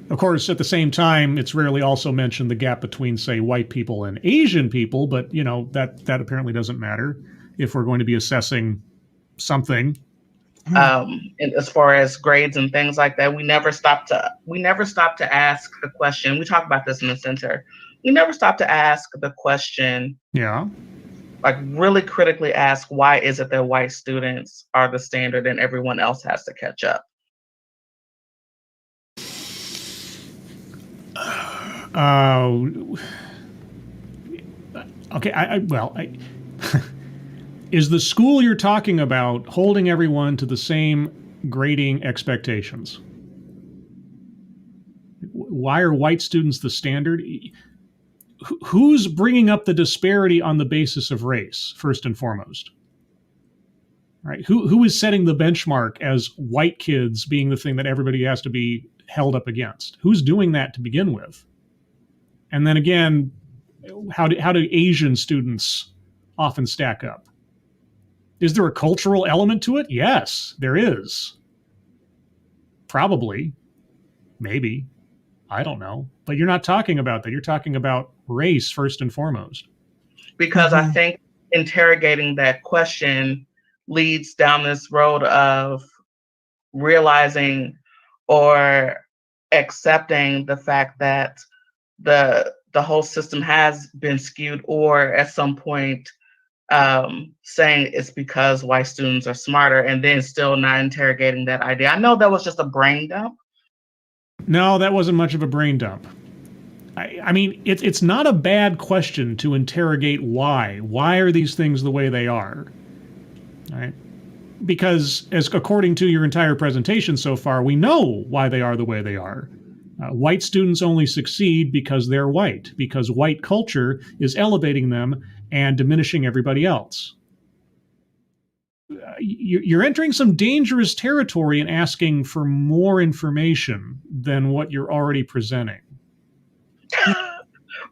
S1: Of course, at the same time, it's rarely also mentioned the gap between, say, white people and Asian people, but you know that apparently doesn't matter if we're going to be assessing something.
S3: And as far as grades and things like that, we never stop to ask the question. We talk about this in the center. We never stop to ask the question.
S1: Yeah.
S3: Like, really critically ask, why is it that white students are the standard and everyone else has to catch up?
S1: Okay, is the school you're talking about holding everyone to the same grading expectations? Why are white students the standard? Who's bringing up the disparity on the basis of race, first and foremost? Right? Who is setting the benchmark as white kids being the thing that everybody has to be held up against? Who's doing that to begin with? And then again, how do Asian students often stack up? Is there a cultural element to it? Yes, there is. Probably. Maybe. I don't know. But you're not talking about that. You're talking about race first and foremost.
S3: Because I think interrogating that question leads down this road of realizing or accepting the fact that the whole system has been skewed, or at some point saying it's because white students are smarter, and then still not interrogating that idea. I know that was just a brain dump,
S1: No, that wasn't much of a brain dump. I mean, it's not a bad question to interrogate why. Why are these things the way they are? Right? Because, as according to your entire presentation so far, we know why they are the way they are. White students only succeed because they're white, because white culture is elevating them and diminishing everybody else. You're entering some dangerous territory and asking for more information than what you're already presenting.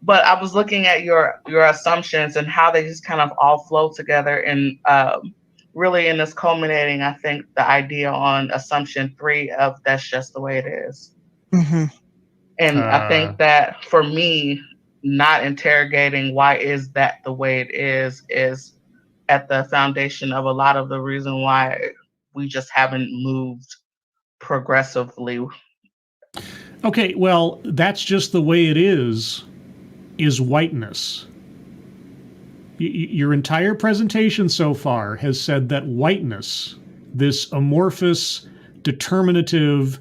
S3: But I was looking at your assumptions and how they just kind of all flow together, and really in this culminating, I think, the idea on assumption 3 of that's just the way it is.
S5: Mm-hmm.
S3: And I think that for me, not interrogating why is that the way it is at the foundation of a lot of the reason why we just haven't moved progressively.
S1: Okay, well, that's just the way it is whiteness. Your entire presentation so far has said that whiteness, this amorphous, determinative,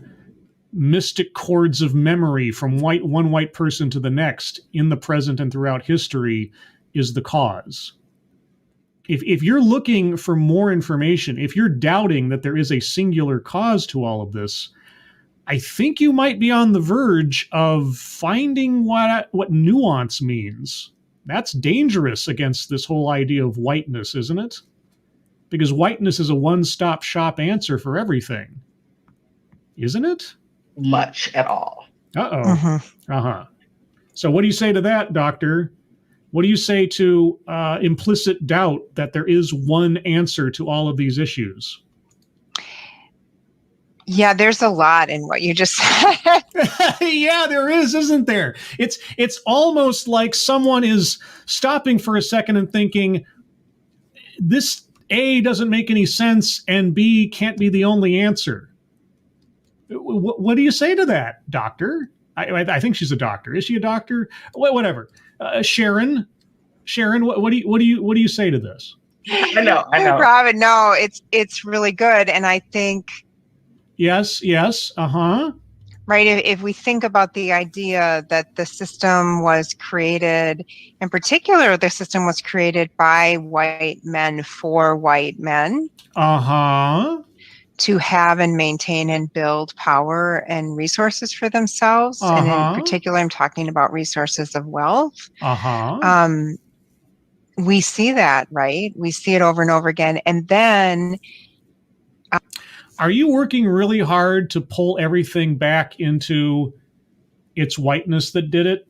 S1: mystic chords of memory from one white person to the next in the present and throughout history, is the cause. If you're looking for more information, if you're doubting that there is a singular cause to all of this, I think you might be on the verge of finding what nuance means. That's dangerous against this whole idea of whiteness, isn't it? Because whiteness is a one-stop shop answer for everything. Isn't it?
S3: Much at all.
S1: Uh-oh. Uh-huh. So what do you say to that, Doctor? What do you say to implicit doubt that there is one answer to all of these issues?
S5: Yeah, there's a lot in what you just said.
S1: Yeah, there is, isn't there? It's almost like someone is stopping for a second and thinking, this A doesn't make any sense and B can't be the only answer. What do you say to that, Doctor? I think she's a doctor. Is she a doctor? Whatever. Sharon, what do you say to this?
S3: I know.
S5: Robin, no, it's really good, and I think
S1: yes,
S5: right. If we think about the idea that the system was created, in particular, the system was created by white men for white men. To have and maintain and build power and resources for themselves. And in particular, I'm talking about resources of wealth. We see that, right? We see it over and over again. And then...
S1: Are you working really hard to pull everything back into its whiteness that did it?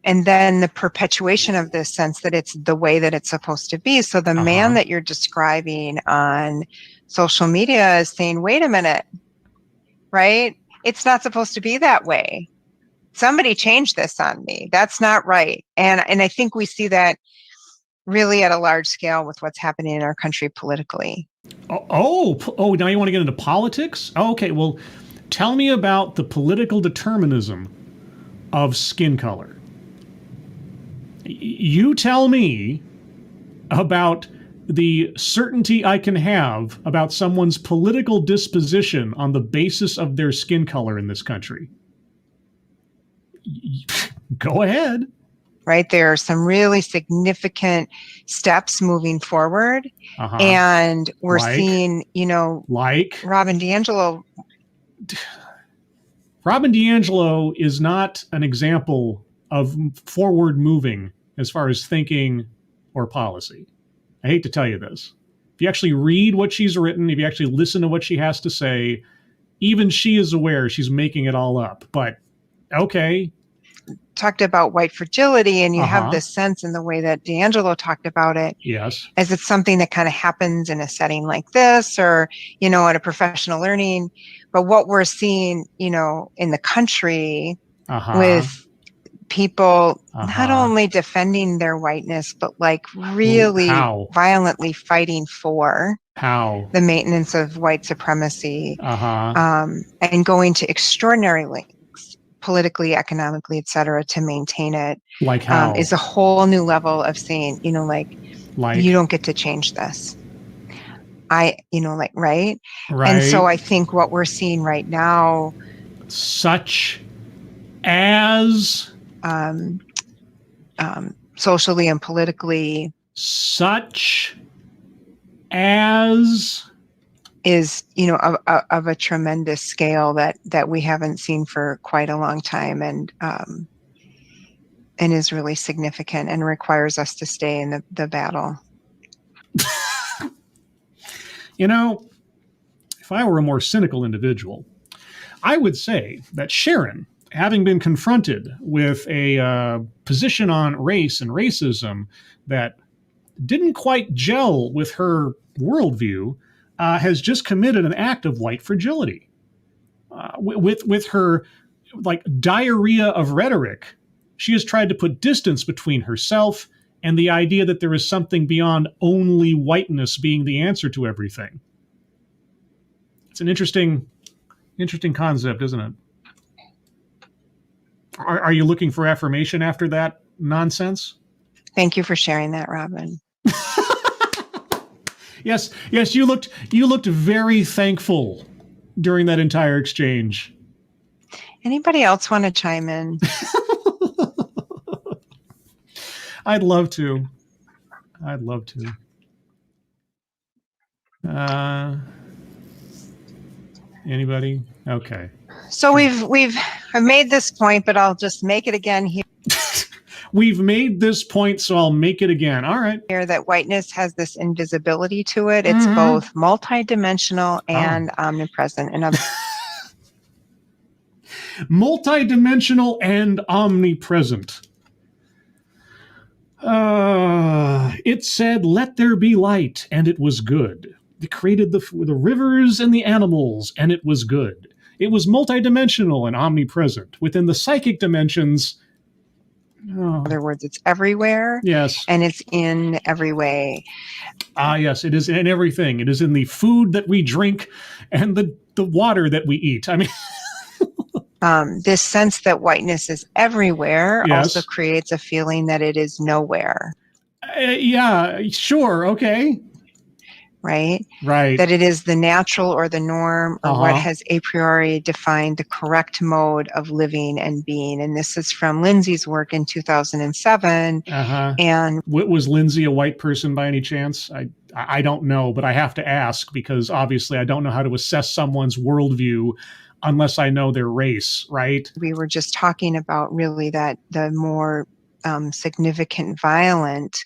S5: And then the perpetuation of this sense that it's the way that it's supposed to be. So the man that you're describing on social media is saying, wait a minute, right? It's not supposed to be that way. Somebody changed this on me. That's not right. And I think we see that really at a large scale with what's happening in our country politically.
S1: Oh, now you want to get into politics? Oh, okay, well, tell me about the political determinism of skin color. You tell me about the certainty I can have about someone's political disposition on the basis of their skin color in this country. Go ahead.
S5: Right. There are some really significant steps moving forward. And we're seeing,
S1: like
S5: Robin DiAngelo.
S1: Robin DiAngelo is not an example of forward moving as far as thinking or policy. I hate to tell you this. If you actually read what she's written, if you actually listen to what she has to say, even she is aware she's making it all up. But okay.
S5: Talked about white fragility, and you have this sense in the way that DiAngelo talked about it.
S1: Yes.
S5: As it's something that kind of happens in a setting like this, or, at a professional learning. But what we're seeing, in the country with people not only defending their whiteness, but like really violently fighting for the maintenance of white supremacy, and going to extraordinary lengths, politically, economically, et cetera, to maintain it.
S1: Like how?
S5: Is a whole new level of saying, you don't get to change this. right?
S1: Right.
S5: And so I think what we're seeing right now,
S1: such as
S5: socially and politically,
S1: such as
S5: is, of a tremendous scale that we haven't seen for quite a long time, and is really significant and requires us to stay in the battle.
S1: If I were a more cynical individual, I would say that Sharon, having been confronted with a position on race and racism that didn't quite gel with her worldview, has just committed an act of white fragility. With her diarrhea of rhetoric, she has tried to put distance between herself and the idea that there is something beyond only whiteness being the answer to everything. It's an interesting concept, isn't it? Are you looking for affirmation after that nonsense?
S5: Thank you for sharing that, Robin.
S1: Yes, you looked very thankful during that entire exchange.
S5: Anybody else want to chime in?
S1: I'd love to. Anybody? Okay.
S5: So I've made this point, but I'll just make it again here.
S1: We've made this point, so I'll make it again. All right.
S5: Here, that whiteness has this invisibility to it. It's both multidimensional and omnipresent. In other
S1: multidimensional and omnipresent. It said, "Let there be light," and it was good. It created the rivers and the animals, and it was good. It was multidimensional and omnipresent. Within the psychic dimensions,
S5: in other words, it's everywhere.
S1: Yes.
S5: And it's in every way.
S1: Yes, it is in everything. It is in the food that we drink and the water that we eat. I mean,
S5: this sense that whiteness is everywhere
S1: yes.
S5: also creates a feeling that it is nowhere.
S1: Yeah, sure. Okay.
S5: Right?
S1: Right.
S5: That it is the natural or the norm or what has a priori defined the correct mode of living and being. And this is from Lindsay's work in 2007. And
S1: was Lindsay a white person by any chance? I don't know, but I have to ask because obviously I don't know how to assess someone's worldview unless I know their race, right?
S5: We were just talking about really that the more significant violent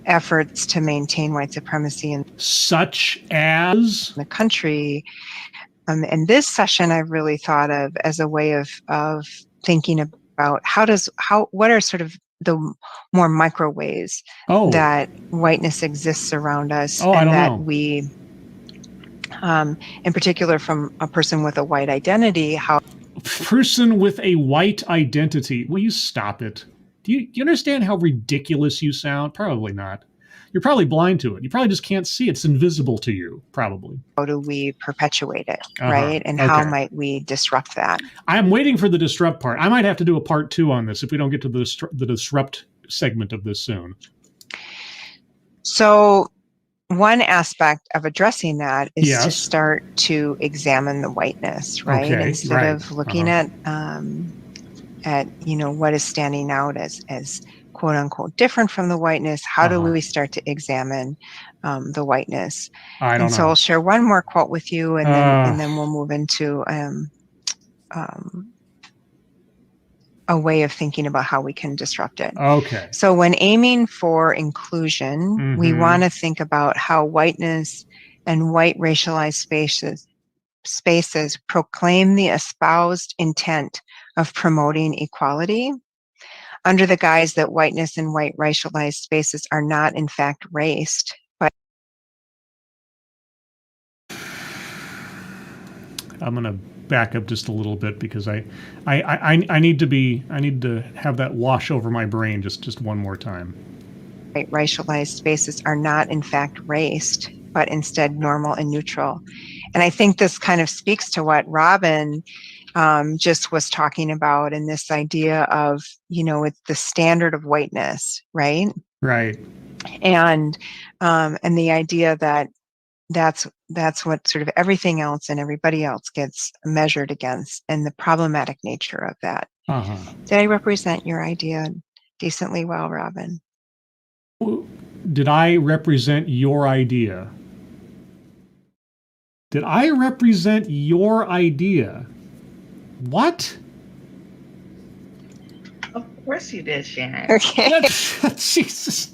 S5: efforts to maintain white supremacy in
S1: such as
S5: the country. And this session I've really thought of as a way of thinking about what are sort of the more micro ways that whiteness exists around us, and that we, in particular from a person with a white identity,
S1: person with a white identity. Will you stop it? Do you understand how ridiculous you sound? Probably not. You're probably blind to it. You probably just can't see it. It's invisible to you, probably.
S5: How do we perpetuate it, right? And how might we disrupt that?
S1: I'm waiting for the disrupt part. I might have to do a part 2 on this if we don't get to the disrupt segment of this soon.
S5: So one aspect of addressing that is to start to examine the whiteness, right? Instead of looking at what is standing out as quote unquote different from the whiteness. How do we start to examine the whiteness?
S1: I don't know.
S5: So I'll share one more quote with you, and then we'll move into a way of thinking about how we can disrupt it.
S1: Okay.
S5: So when aiming for inclusion, we want to think about how whiteness and white racialized spaces proclaim the espoused intent of promoting equality under the guise that whiteness and white racialized spaces are not in fact raced, but
S1: I'm going to back up just a little bit because I need to have that wash over my brain just one more time.
S5: White racialized spaces are not in fact raced, but instead normal and neutral. And I think this kind of speaks to what Robin just was talking about, and this idea of, it's the standard of whiteness, right?
S1: Right.
S5: And the idea that that's what sort of everything else and everybody else gets measured against, and the problematic nature of that. Did I represent your idea decently well, Robin?
S1: Did I represent your idea? Did I represent your idea? What?
S3: Of course you did, Sharon.
S5: Okay.
S1: Jesus.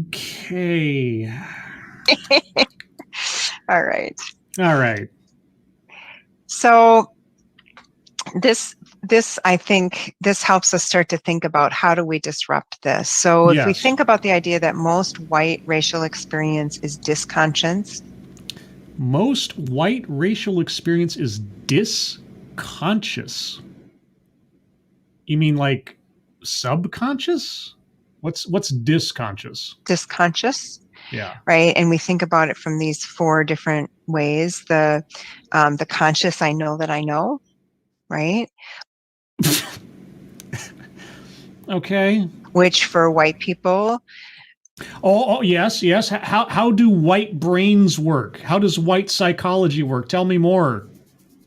S1: Okay.
S5: All right.
S1: All right.
S5: So this I think this helps us start to think about how do we disrupt this. So if we think about the idea that most white racial experience is disconscious.
S1: Most white racial experience is disconscious. You mean like subconscious? What's disconscious?
S5: Disconscious.
S1: Yeah.
S5: Right. And we think about it from these 4 different ways. The conscious, I know that I know. Right.
S1: Okay.
S5: Which for white people.
S1: Oh yes. How do white brains work? How does white psychology work? Tell me more.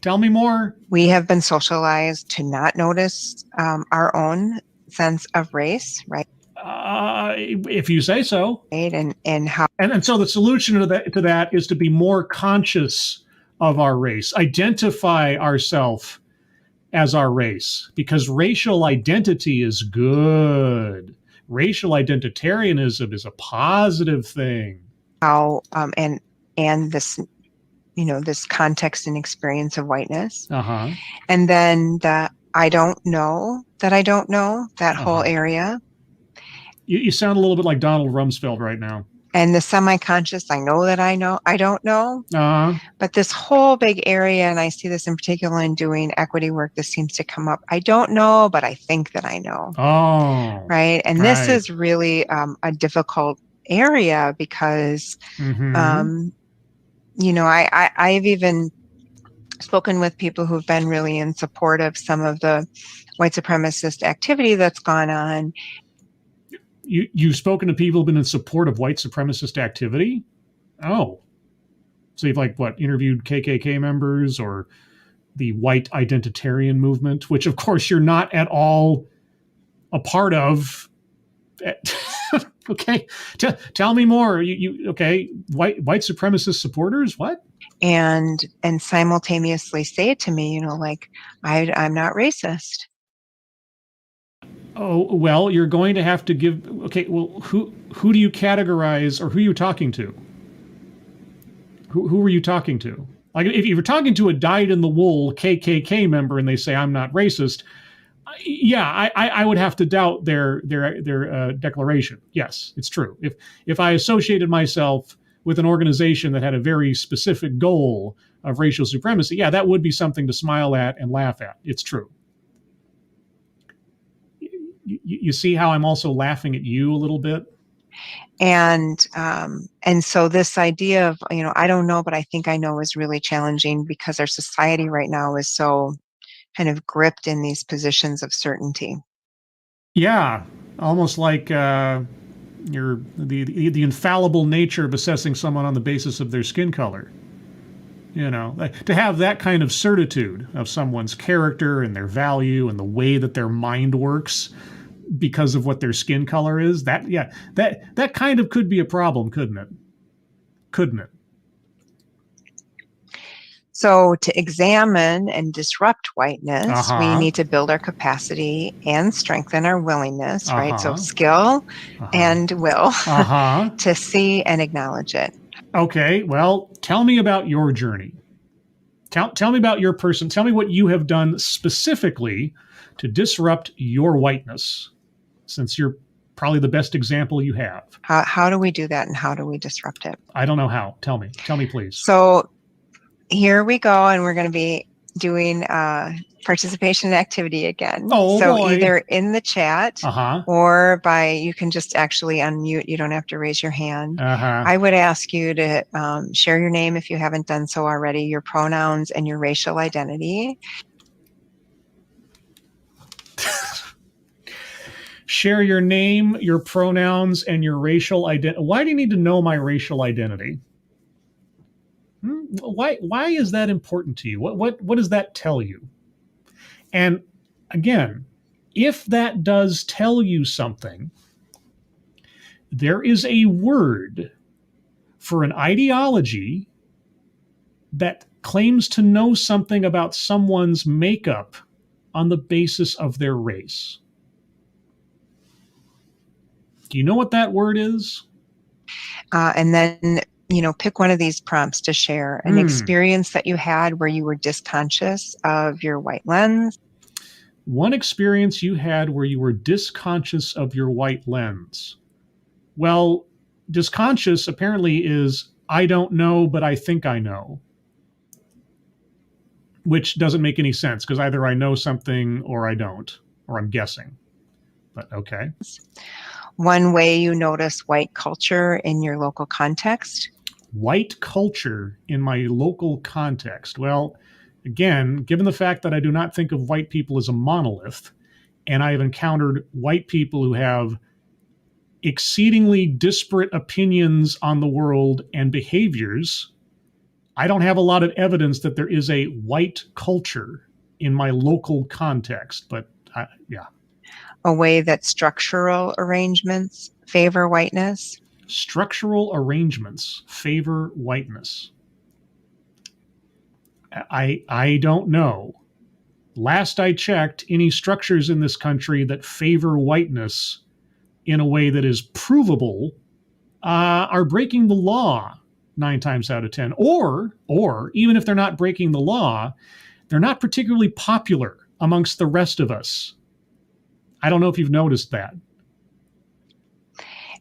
S1: Tell me more.
S5: We have been socialized to not notice our own sense of race, right?
S1: If you say so.
S5: Right. And how.
S1: And so the solution to that is to be more conscious of our race, identify ourselves as our race, because racial identity is good. Racial identitarianism is a positive thing.
S5: How and this, this context and experience of whiteness. And then the I don't know that whole area.
S1: You sound a little bit like Donald Rumsfeld right now.
S5: And the semi-conscious, I know that I don't know. But this whole big area, and I see this in particular in doing equity work, this seems to come up. I don't know, but I think that I know. Right. And this is really a difficult area because, I've even spoken with people who've been really in support of some of the white supremacist activity that's gone on.
S1: You've spoken to people who've been in support of white supremacist activity? Oh. So you've interviewed KKK members or the white identitarian movement, which of course you're not at all a part of. Okay. Tell me more. Okay. White supremacist supporters? What?
S5: And simultaneously say to me, I'm not racist.
S1: Oh, well, you're going to have to give. Okay, well, who do you categorize, or who are you talking to? Who are you talking to? Like, if you're talking to a dyed-in-the-wool KKK member and they say I'm not racist, yeah, I would have to doubt their declaration. Yes, it's true. If I associated myself with an organization that had a very specific goal of racial supremacy, yeah, that would be something to smile at and laugh at. It's true. You see how I'm also laughing at you a little bit?
S5: And so this idea of, I don't know, but I think I know is really challenging because our society right now is so kind of gripped in these positions of certainty. Yeah,
S1: almost like the infallible nature of assessing someone on the basis of their skin color. To have that kind of certitude of someone's character and their value and the way that their mind works because of what their skin color is, that kind of could be a problem, couldn't it?
S5: So to examine and disrupt whiteness, we need to build our capacity and strengthen our willingness, right? So skill and will to see and acknowledge it.
S1: Okay, well, tell me about your journey. Tell me about your person. Tell me what you have done specifically to disrupt your whiteness, since you're probably the best example you have.
S5: How do we do that, and how do we disrupt it?
S1: I don't know how. Tell me, please.
S5: So here we go, and we're going to be doing participation activity again.
S1: Oh,
S5: so
S1: boy.
S5: Either in the chat or you can just actually unmute. You don't have to raise your hand. I would ask you to share your name if you haven't done so already, your pronouns, and your racial identity.
S1: Share your name, your pronouns, and your racial identity. Why do you need to know my racial identity? Why is that important to you? What does that tell you? And again, if that does tell you something, there is a word for an ideology that claims to know something about someone's makeup on the basis of their race. Do you know what that word is?
S5: And then, pick one of these prompts to share an experience that you had where you were disconscious of your white lens.
S1: One experience you had where you were disconscious of your white lens. Well, disconscious apparently is I don't know, but I think I know. Which doesn't make any sense because either I know something or I don't, or I'm guessing. But okay.
S5: One way you notice white culture in your local context.
S1: White culture in my local context. Well, again, given the fact that I do not think of white people as a monolith, and I have encountered white people who have exceedingly disparate opinions on the world and behaviors, I don't have a lot of evidence that there is a white culture in my local context, but yeah.
S5: A way that structural arrangements favor whiteness.
S1: Structural arrangements favor whiteness. I don't know. Last I checked, any structures in this country that favor whiteness in a way that is provable are breaking the law 9 times out of 10. Or even if they're not breaking the law, they're not particularly popular amongst the rest of us. I don't know if you've noticed that.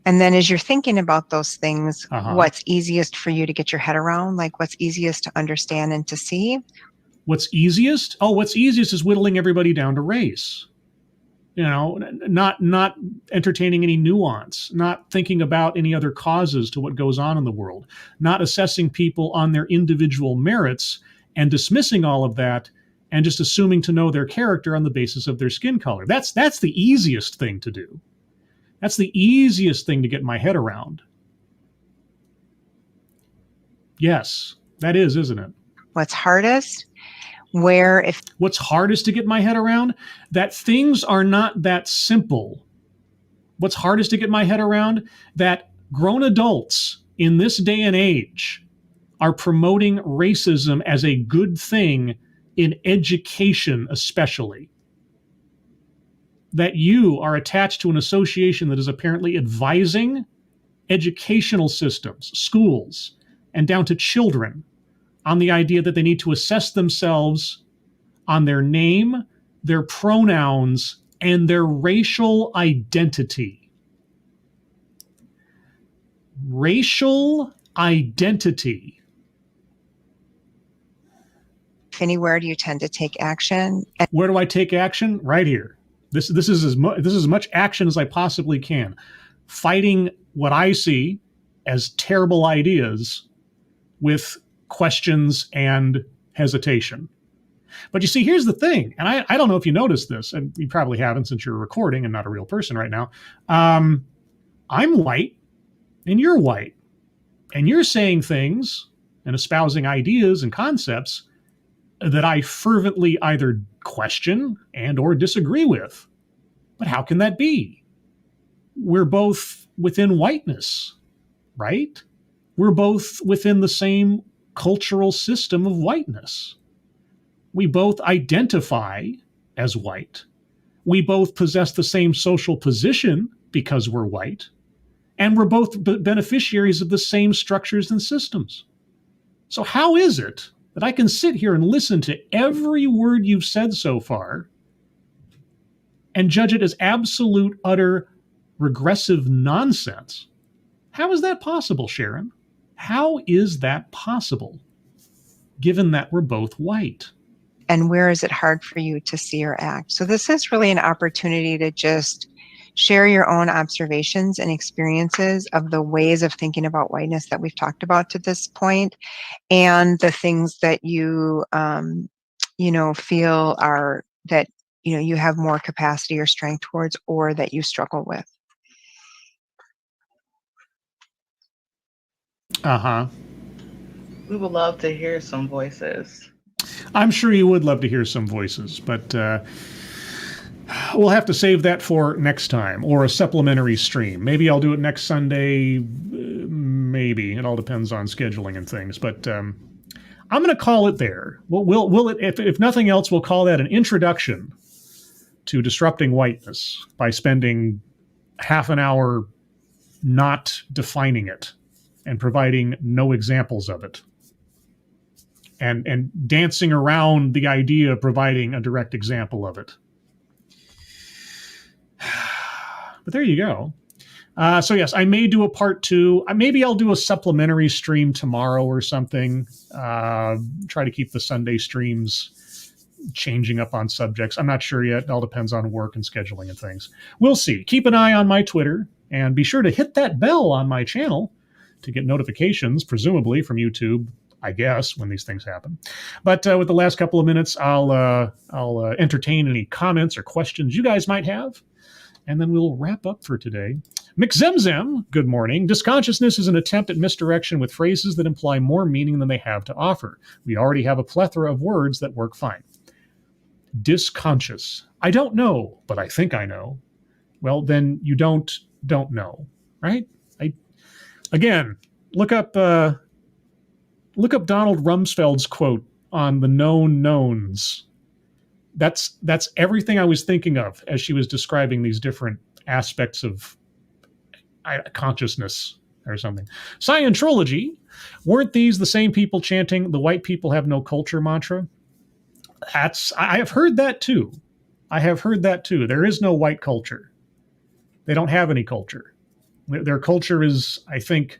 S5: And then as you're thinking about those things, what's easiest for you to get your head around? Like what's easiest to understand and to see?
S1: What's easiest? Oh, what's easiest is whittling everybody down to race. Not entertaining any nuance, not thinking about any other causes to what goes on in the world, not assessing people on their individual merits and dismissing all of that and just assuming to know their character on the basis of their skin color. That's the easiest thing to do. That's the easiest thing to get my head around. Yes, that is, isn't it?
S5: What's hardest?
S1: What's hardest to get my head around? That things are not that simple. What's hardest to get my head around? That grown adults in this day and age are promoting racism as a good thing in education especially. That you are attached to an association that is apparently advising educational systems, schools, and down to children on the idea that they need to assess themselves on their name, their pronouns, and their racial identity. Racial identity.
S5: Anywhere do you tend to take action?
S1: Where do I take action? Right here. This is as much action as I possibly can. Fighting what I see as terrible ideas with questions and hesitation. But you see, here's the thing, and I don't know if you noticed this, and you probably haven't since you're recording and not a real person right now. I'm white, and you're white, and you're saying things and espousing ideas and concepts that I fervently either question and or disagree with. But how can that be? We're both within whiteness, right? We're both within the same cultural system of whiteness. We both identify as white. We both possess the same social position because we're white. And we're both beneficiaries of the same structures and systems. So how is it that I can sit here and listen to every word you've said so far and judge it as absolute, utter, regressive nonsense? How is that possible, Sharon? How is that possible, given that we're both white?
S5: And where is it hard for you to see or act? So this is really an opportunity to just share your own observations and experiences of the ways of thinking about whiteness that we've talked about to this point, and the things that you, feel are that you have more capacity or strength towards, or that you struggle with.
S3: We would love to hear some voices.
S1: I'm sure you would love to hear some voices, but we'll have to save that for next time, or a supplementary stream. Maybe I'll do it next Sunday. Maybe. It all depends on scheduling and things. But I'm going to call it there. If nothing else, we'll call that an introduction to disrupting whiteness by spending half an hour not defining it and providing no examples of it. And dancing around the idea of providing a direct example of it. But there you go. So yes, I may do a part 2. Maybe I'll do a supplementary stream tomorrow or something. Try to keep the Sunday streams changing up on subjects. I'm not sure yet. It all depends on work and scheduling and things. We'll see. Keep an eye on my Twitter, and be sure to hit that bell on my channel to get notifications, presumably from YouTube, I guess, when these things happen. But with the last couple of minutes, I'll entertain any comments or questions you guys might have, and then we'll wrap up for today. McZemzem, good morning. Disconsciousness is an attempt at misdirection with phrases that imply more meaning than they have to offer. We already have a plethora of words that work fine. Disconscious. I don't know, but I think I know. Well, then you don't know, right? Again, look up Donald Rumsfeld's quote on the known knowns. That's everything I was thinking of as she was describing these different aspects of consciousness or something. Scientology, weren't these the same people chanting the white people have no culture mantra? I have heard that too. There is no white culture. They don't have any culture. Their culture is, I think,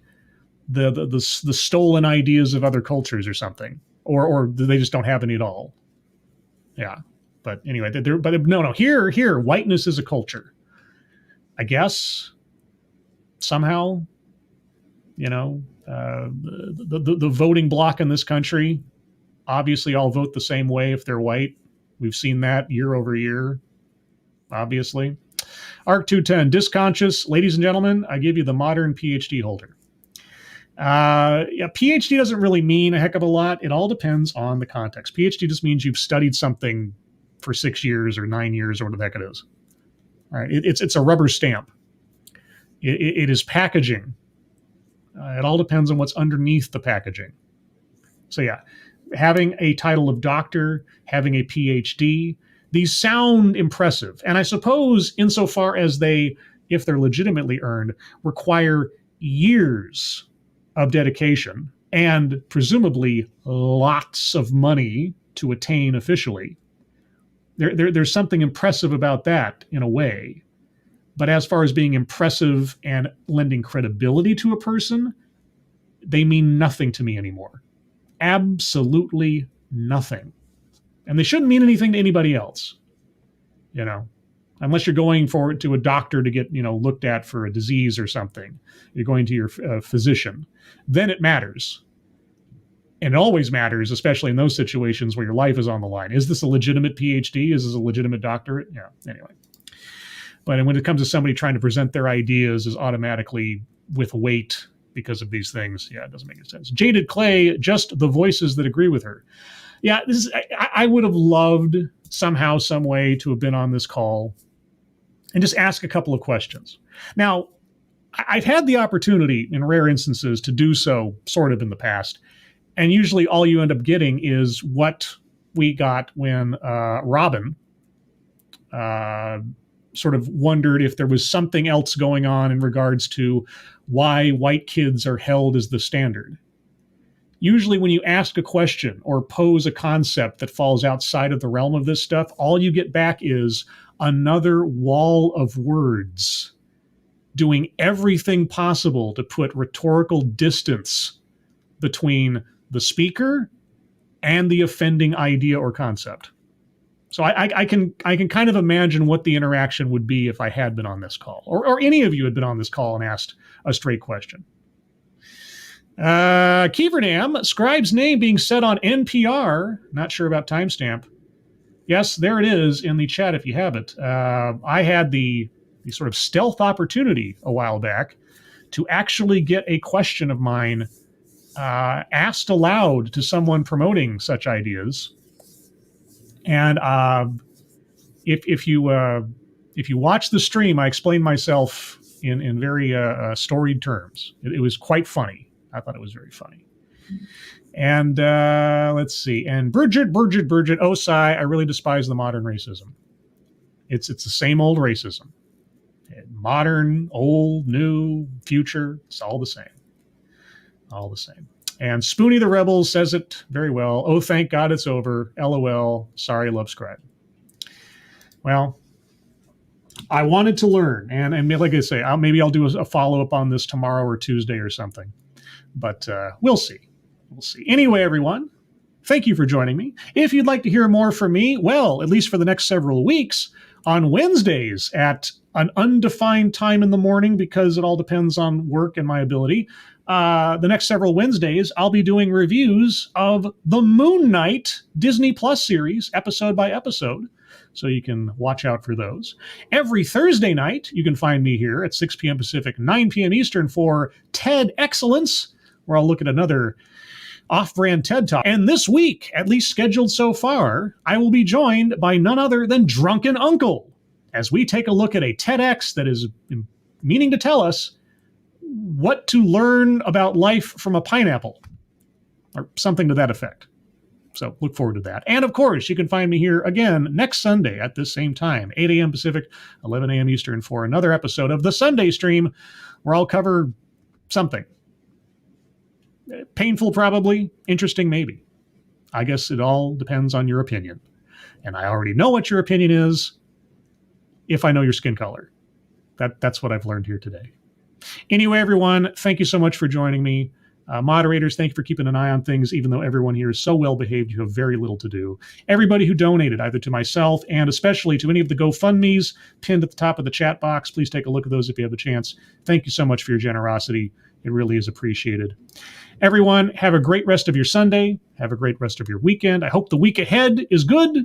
S1: the stolen ideas of other cultures or something, or they just don't have any at all. Yeah, but anyway, here, whiteness is a culture. I guess somehow, the voting bloc in this country obviously all vote the same way if they're white. We've seen that year over year, obviously. Arc 210, disconscious, ladies and gentlemen, I give you the modern PhD holder. PhD doesn't really mean a heck of a lot. It all depends on the context. PhD just means you've studied something for 6 years or 9 years or whatever the heck it is. All right, it's a rubber stamp. It is packaging. It all depends on what's underneath the packaging. So yeah, having a title of doctor, having a PhD, these sound impressive. And I suppose insofar as they, if they're legitimately earned, require years of dedication and presumably lots of money to attain officially. There's something impressive about that in a way. But as far as being impressive and lending credibility to a person, they mean nothing to me anymore. Absolutely nothing. And they shouldn't mean anything to anybody else, unless you're going to a doctor to get, looked at for a disease or something. You're going to your physician. Then it matters. And it always matters, especially in those situations where your life is on the line. Is this a legitimate PhD? Is this a legitimate doctorate? Yeah, anyway. But when it comes to somebody trying to present their ideas as automatically with weight because of these things, yeah, it doesn't make any sense. Jaded Clay, just the voices that agree with her. Yeah, I would have loved somehow, some way to have been on this call and just ask a couple of questions. Now, I've had the opportunity in rare instances to do so sort of in the past. And usually all you end up getting is what we got when Robin sort of wondered if there was something else going on in regards to why white kids are held as the standard. Usually when you ask a question or pose a concept that falls outside of the realm of this stuff, all you get back is another wall of words doing everything possible to put rhetorical distance between the speaker and the offending idea or concept. So I can kind of imagine what the interaction would be if I had been on this call, or any of you had been on this call and asked a straight question. Kievernam, Scribe's name being said on NPR, not sure about timestamp. Yes, there it is in the chat if you have it. I had the sort of stealth opportunity a while back to actually get a question of mine asked aloud to someone promoting such ideas. And if you watch the stream, I explained myself in very storied terms. It was quite funny. I thought it was very funny. And let's see. And Bridget, Osai, I really despise the modern racism. It's the same old racism. Modern, old, new, future, it's all the same. All the same. And Spoonie the Rebel says it very well. Oh, thank God it's over. LOL. Sorry, love scribe. Well, I wanted to learn. And like I say, maybe I'll do a follow-up on this tomorrow or Tuesday or something. But we'll see. We'll see. Anyway, everyone, thank you for joining me. If you'd like to hear more from me, well, at least for the next several weeks, on Wednesdays at an undefined time in the morning, because it all depends on work and my ability, the next several Wednesdays, I'll be doing reviews of the Moon Knight Disney Plus series, episode by episode. So you can watch out for those. Every Thursday night, you can find me here at 6 p.m. Pacific, 9 p.m. Eastern for TED Excellence, where I'll look at another off-brand TED Talk. And this week, at least scheduled so far, I will be joined by none other than Drunken Uncle, as we take a look at a TEDx that is meaning to tell us what to learn about life from a pineapple, or something to that effect. So look forward to that. And of course, you can find me here again next Sunday at this same time, 8 a.m. Pacific, 11 a.m. Eastern, for another episode of the Sunday Stream, where I'll cover something. Painful, probably. Interesting, maybe. I guess it all depends on your opinion. And I already know what your opinion is if I know your skin color. That's what I've learned here today. Anyway, everyone, thank you so much for joining me. Moderators, thank you for keeping an eye on things, even though everyone here is so well behaved, you have very little to do. Everybody who donated, either to myself and especially to any of the GoFundMes pinned at the top of the chat box, please take a look at those if you have a chance. Thank you so much for your generosity. It really is appreciated. Everyone, have a great rest of your Sunday. Have a great rest of your weekend. I hope the week ahead is good,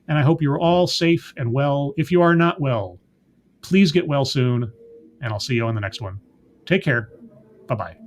S1: and I hope you're all safe and well. If you are not well, please get well soon, and I'll see you on the next one. Take care. Bye-bye.